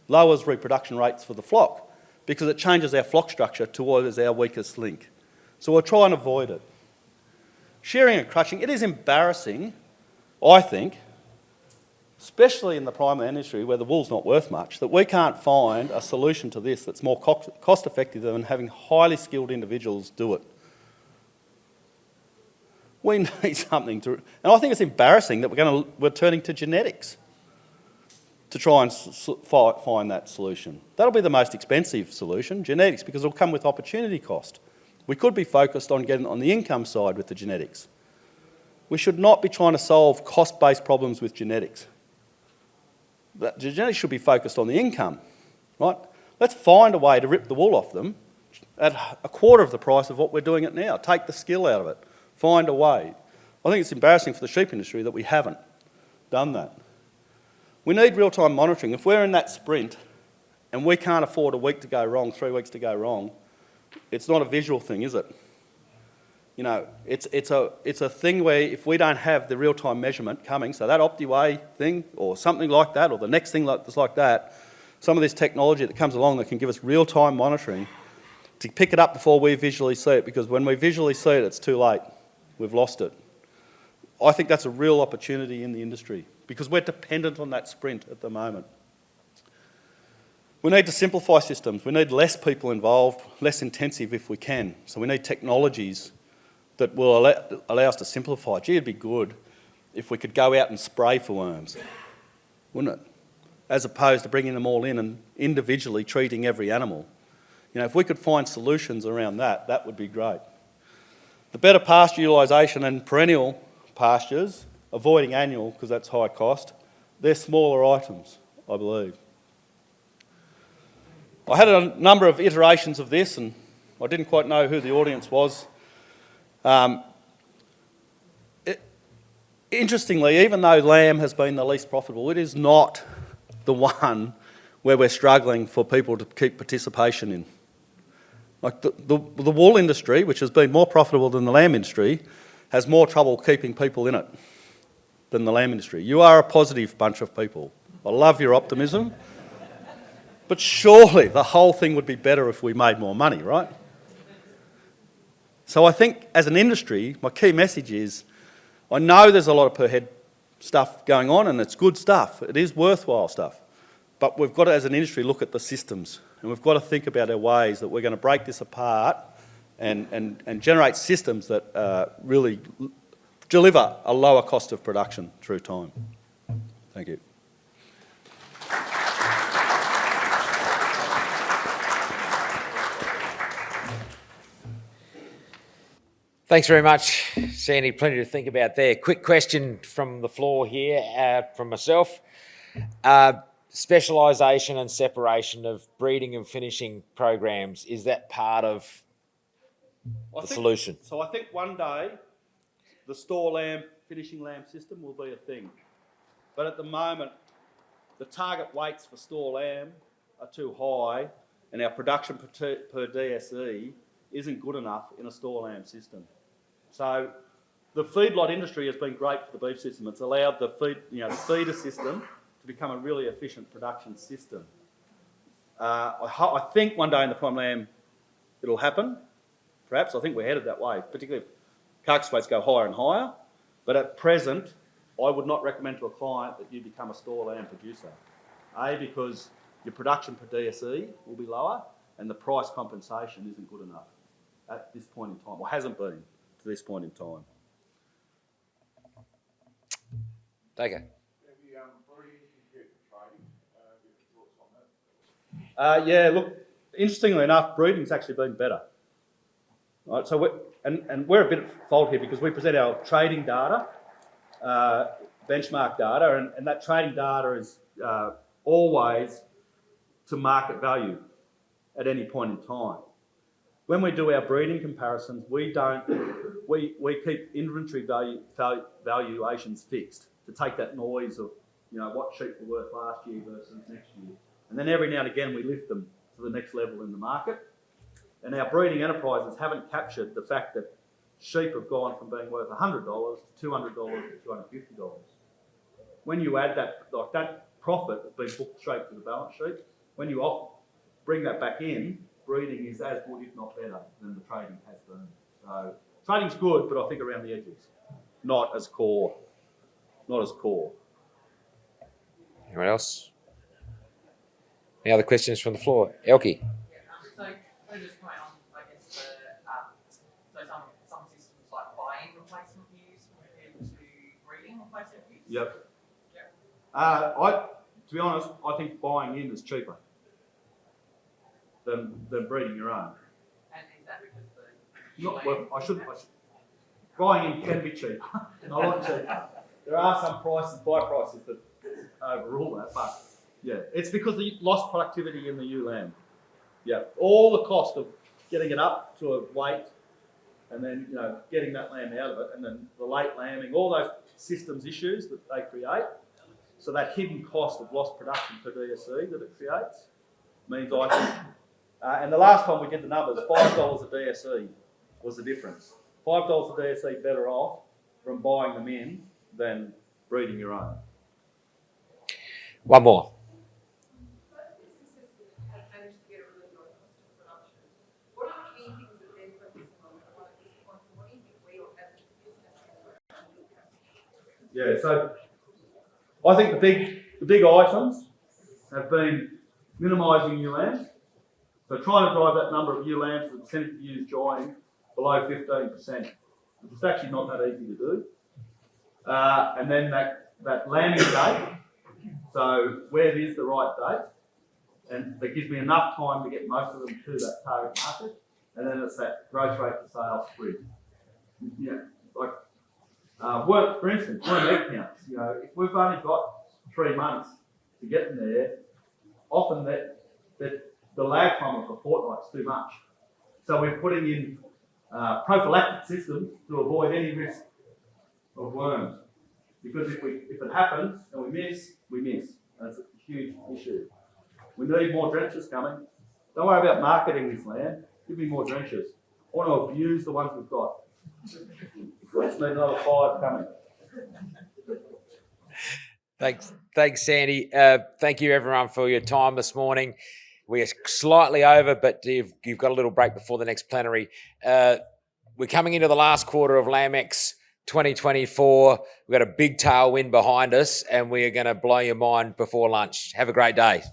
lowers reproduction rates for the flock, because it changes our flock structure towards our weakest link. So we'll try and avoid it. Shearing and crutching, it is embarrassing, I think, especially in the primary industry where the wool's not worth much, that we can't find a solution to this that's more cost effective than having highly skilled individuals do it. We need something to, and I think it's embarrassing that we're turning to genetics to try and find that solution. That'll be the most expensive solution, genetics, because it'll come with opportunity cost. We could be focused on getting on the income side with the genetics. We should not be trying to solve cost-based problems with genetics. The genetics should be focused on the income, right? Let's find a way to rip the wool off them at a quarter of the price of what we're doing it now. Take the skill out of it. Find a way. I think it's embarrassing for the sheep industry that we haven't done that. We need real-time monitoring. If we're in that sprint and we can't afford a week to go wrong, 3 weeks to go wrong, it's not a visual thing, is it? You know, it's a thing where if we don't have the real-time measurement coming, so that OptiWay thing or something like that, or the next thing that's like that, some of this technology that comes along that can give us real-time monitoring to pick it up before we visually see it, because when we visually see it, it's too late. We've lost it. I think that's a real opportunity in the industry because we're dependent on that sprint at the moment. We need to simplify systems. We need less people involved, less intensive if we can. So we need technologies that will allow us to simplify. Gee, it'd be good if we could go out and spray for worms, wouldn't it? As opposed to bringing them all in and individually treating every animal. You know, if we could find solutions around that, that would be great. The better pasture utilisation and perennial pastures, avoiding annual because that's high cost, they're smaller items, I believe. I had a number of iterations of this and I didn't quite know who the audience was. Interestingly, even though lamb has been the least profitable, it is not the one where we're struggling for people to keep participation in. Like the wool industry, which has been more profitable than the lamb industry, has more trouble keeping people in it than the lamb industry. You are a positive bunch of people. I love your optimism. But surely the whole thing would be better if we made more money, right? So I think as an industry, my key message is, I know there's a lot of per head stuff going on and it's good stuff. It is worthwhile stuff. But we've got to, as an industry, look at the systems and we've got to think about our ways that we're going to break this apart and generate systems that really deliver a lower cost of production through time. Thank you. Thanks very much, Sandy. Plenty to think about there. Quick question from the floor here, from myself. Specialisation and separation of breeding and finishing programs, is that part of the solution? So I think one day the store lamb, finishing lamb system will be a thing. But at the moment, the target weights for store lamb are too high and our production per DSE isn't good enough in a store lamb system. So the feedlot industry has been great for the beef system. It's allowed the feeder system to become a really efficient production system. I think one day in the prime lamb it'll happen. Perhaps I think we're headed that way, particularly if carcass weights go higher and higher. But at present, I would not recommend to a client that you become a store lamb producer. Because your production per DSE will be lower and the price compensation isn't good enough at this point in time, or hasn't been to this point in time. Take it. Yeah, look, interestingly enough, breeding's actually been better. Right, so we're a bit at fault here because we present our trading data, benchmark data, and that trading data is always to market value at any point in time. When we do our breeding comparisons, we keep inventory valuations fixed to take that noise of what sheep were worth last year versus next year. And then every now and again we lift them to the next level in the market. And our breeding enterprises haven't captured the fact that sheep have gone from being worth $100 to $200 to $250. When you add that, like that profit that's been booked straight to the balance sheet, when you bring that back in, breeding is as good, if not better, than the trading has been. So trading's good, but I think around the edges, not as core. Not as core. Anyone else? Any other questions from the floor? Elkie. So just comment on, I guess, so some systems like buying replacement use compared to breeding replacement use? Yep. To be honest, I think buying in is cheaper than breeding your own. And is that because buying in can be cheaper, a lot cheaper. There are some buy prices that overrule that, but yeah, it's because the lost productivity in the ewe lamb. Yeah, all the cost of getting it up to a weight and then getting that lamb out of it and then the late lambing, all those systems issues that they create. So that hidden cost of lost production per DSE that it creates means I think, and the last time we did the numbers, $5 a DSE was the difference. $5 a DSE better off from buying them in than breeding your own. One more. Yeah, so I think the big items have been minimising ewe lambs. So trying to drive that number of ewe lambs, the percentage of ewes joining, below 15%. It's actually not that easy to do. And then that lambing date, so where is the right date, and that gives me enough time to get most of them to that target market, and then it's that growth rate to sales sprint. Yeah, like work, for instance, worm egg counts. You know, if we've only got 3 months to get them there, often that the lag time of a fortnight is too much. So we're putting in prophylactic systems to avoid any risk of worms. Because if it happens and we miss, and it's a huge issue. We need more drenches coming. Don't worry about marketing this land. Give me more drenches. I want to abuse the ones we've got. We just need another 5 coming. Thanks, Sandy. Thank you, everyone, for your time this morning. We are slightly over, but you've got a little break before the next plenary. We're coming into the last quarter of LambEx 2024. We've got a big tailwind behind us, and we are going to blow your mind before lunch. Have a great day.